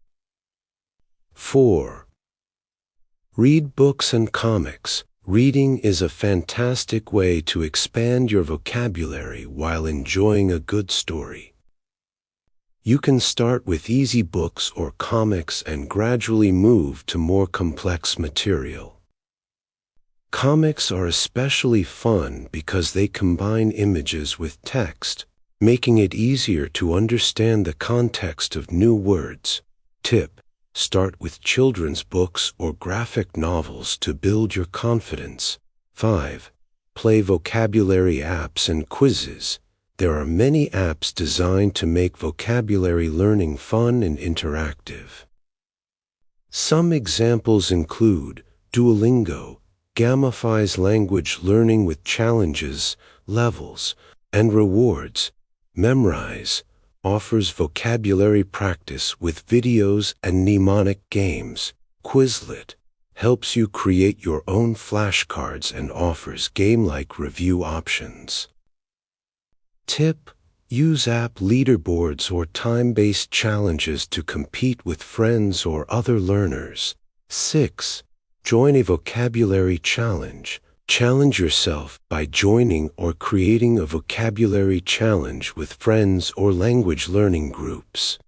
4. Read books and comics. Reading is a fantastic way to expand your vocabulary while enjoying a good story. You can start with easy books or comics and gradually move to more complex material. Comics are especially fun because they combine images with text, making it easier to understand the context of new words. Tip: start with children's books or graphic novels to build your confidence. 5. Play vocabulary apps and quizzes. There are many apps designed to make vocabulary learning fun and interactive. Some examples include Duolingo, gamifies language learning with challenges, levels, and rewards. Memrise, offers vocabulary practice with videos and mnemonic games. Quizlet, helps you create your own flashcards and offers game-like review options. Tip: use app leaderboards or time-based challenges to compete with friends or other learners. 6. Join a vocabulary challenge. Challenge yourself by joining or creating a vocabulary challenge with friends or language learning groups.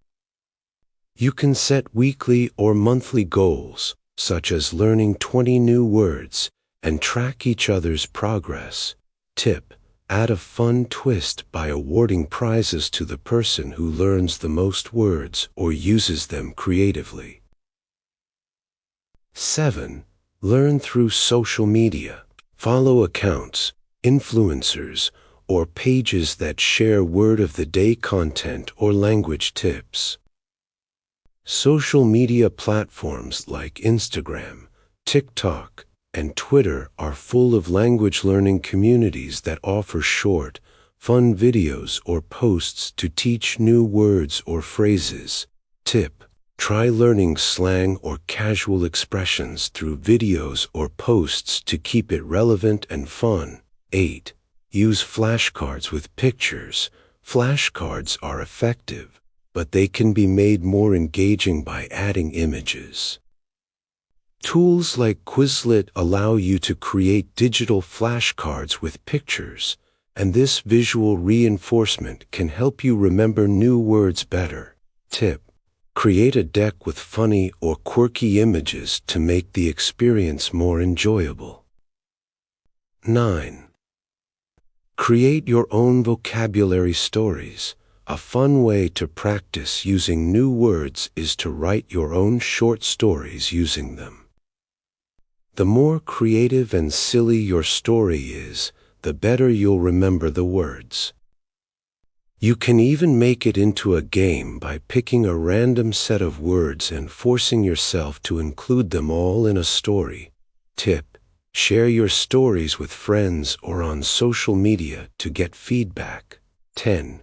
You can set weekly or monthly goals, such as learning 20 new words, and track each other's progress. Tip: add a fun twist by awarding prizes to the person who learns the most words or uses them creatively. 7. Learn through social media. Follow accounts, influencers, or pages that share word-of-the-day content or language tips. Social media platforms like Instagram, TikTok, and Twitter are full of language learning communities that offer short, fun videos or posts to teach new words or phrases. Tip: try learning slang or casual expressions through videos or posts to keep it relevant and fun. 8. Use flashcards with pictures. Flashcards are effective, but they can be made more engaging by adding images. Tools like Quizlet allow you to create digital flashcards with pictures, and this visual reinforcement can help you remember new words better. Tip: create a deck with funny or quirky images to make the experience more enjoyable. 9. Create your own vocabulary stories. A fun way to practice using new words is to write your own short stories using them. The more creative and silly your story is, the better you'll remember the words. You can even make it into a game by picking a random set of words and forcing yourself to include them all in a story. Tip: share your stories with friends or on social media to get feedback. 10.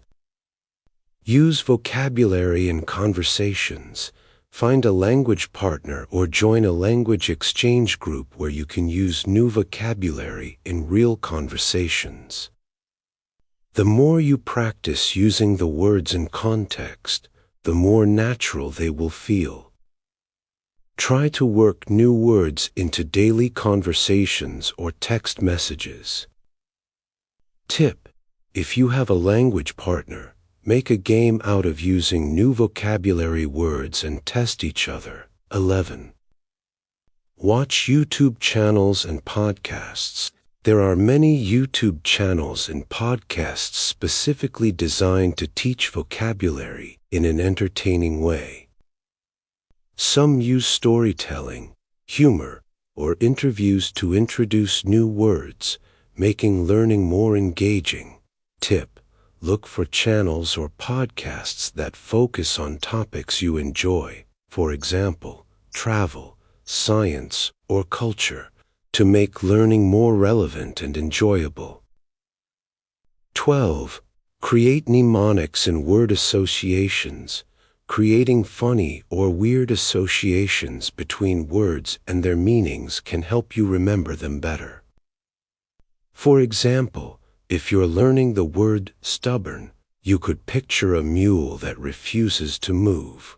Use vocabulary in conversations. Find a language partner or join a language exchange group where you can use new vocabulary in real conversations. The more you practice using the words in context, the more natural they will feel. Try to work new words into daily conversations or text messages. Tip: if you have a language partner, make a game out of using new vocabulary words and test each other. 11. Watch YouTube channels and podcasts. There are many YouTube channels and podcasts specifically designed to teach vocabulary in an entertaining way. Some use storytelling, humor, or interviews to introduce new words, making learning more engaging. Tip: look for channels or podcasts that focus on topics you enjoy, for example, travel, science, or culture, to make learning more relevant and enjoyable. 12. Create mnemonics and word associations. Creating funny or weird associations between words and their meanings can help you remember them better. For example, if you're learning the word stubborn, you could picture a mule that refuses to move.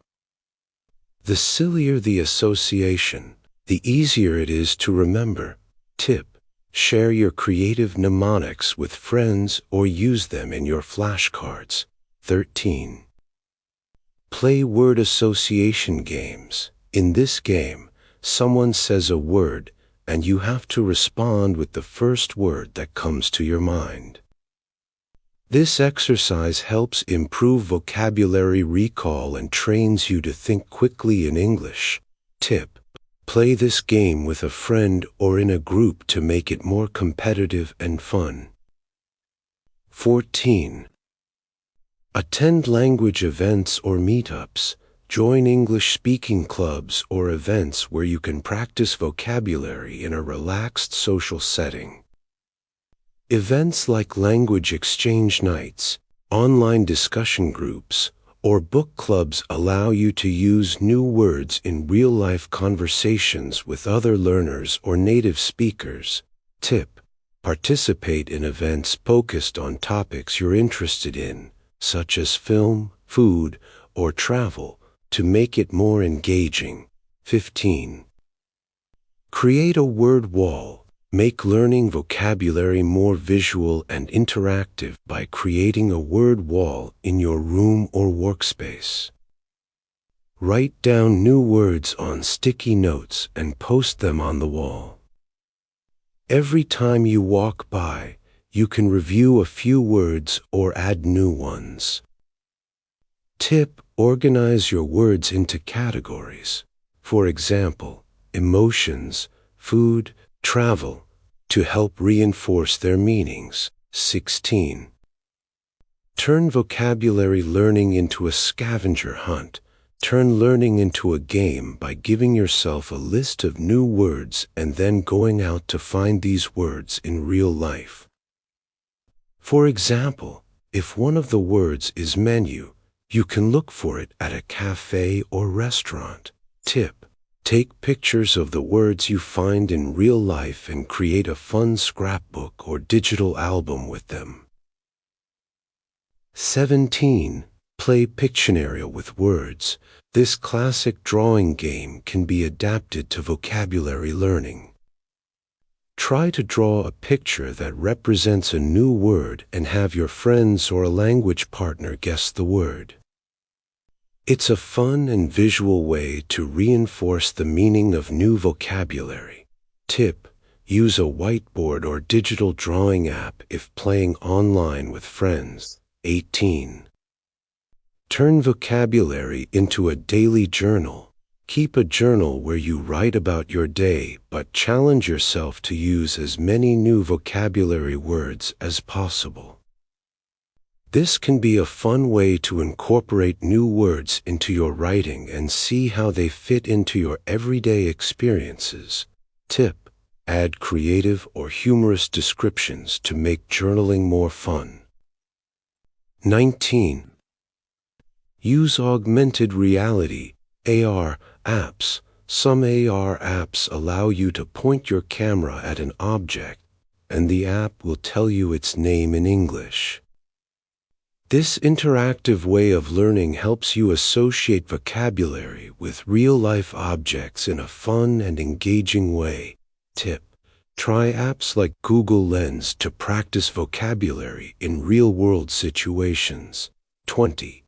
The sillier the association, the easier it is to remember. Tip: share your creative mnemonics with friends or use them in your flashcards. 13. Play word association games. In this game, someone says a word, and you have to respond with the first word that comes to your mind. This exercise helps improve vocabulary recall and trains you to think quickly in English. Tip: play this game with a friend or in a group to make it more competitive and fun. 14. Attend language events or meetups. Join English speaking clubs or events where you can practice vocabulary in a relaxed social setting. Events like language exchange nights, online discussion groups, or book clubs allow you to use new words in real-life conversations with other learners or native speakers. Tip: participate in events focused on topics you're interested in, such as film, food, or travel, to make it more engaging. 15. Create a word wall. Make learning vocabulary more visual and interactive by creating a word wall in your room or workspace. Write down new words on sticky notes and post them on the wall. Every time you walk by, you can review a few words or add new ones. Tip: organize your words into categories. For example, emotions, food, travel, to help reinforce their meanings. 16. Turn vocabulary learning into a scavenger hunt. Turn learning into a game by giving yourself a list of new words and then going out to find these words in real life. For example, if one of the words is menu, you can look for it at a cafe or restaurant. Tip: take pictures of the words you find in real life and create a fun scrapbook or digital album with them. 17. Play Pictionary with words. This classic drawing game can be adapted to vocabulary learning. Try to draw a picture that represents a new word and have your friends or a language partner guess the word. It's a fun and visual way to reinforce the meaning of new vocabulary. Tip: use a whiteboard or digital drawing app if playing online with friends. 18. Turn vocabulary into a daily journal. Keep a journal where you write about your day, but challenge yourself to use as many new vocabulary words as possible. This can be a fun way to incorporate new words into your writing and see how they fit into your everyday experiences. Tip: add creative or humorous descriptions to make journaling more fun. 19. Use augmented reality (AR) apps. Some AR apps allow you to point your camera at an object, and the app will tell you its name in English. This interactive way of learning helps you associate vocabulary with real-life objects in a fun and engaging way. Tip: try apps like Google Lens to practice vocabulary in real-world situations. 20.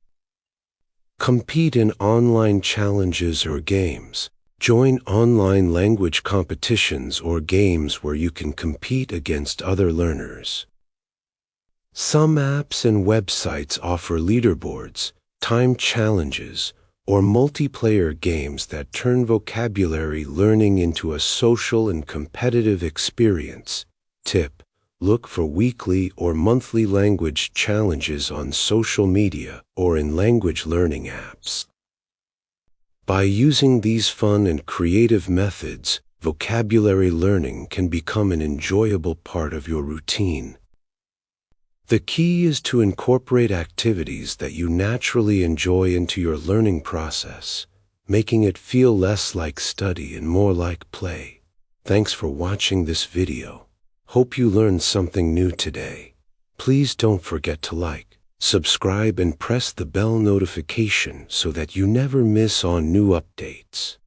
Compete in online challenges or games. Join online language competitions or games where you can compete against other learners. Some apps and websites offer leaderboards, time challenges, or multiplayer games that turn vocabulary learning into a social and competitive experience. Tip: look for weekly or monthly language challenges on social media or in language learning apps. By using these fun and creative methods, vocabulary learning can become an enjoyable part of your routine. The key is to incorporate activities that you naturally enjoy into your learning process, making it feel less like study and more like play. Thanks for watching this video. Hope you learned something new today. Please don't forget to like, subscribe, and press the bell notification so that you never miss on new updates.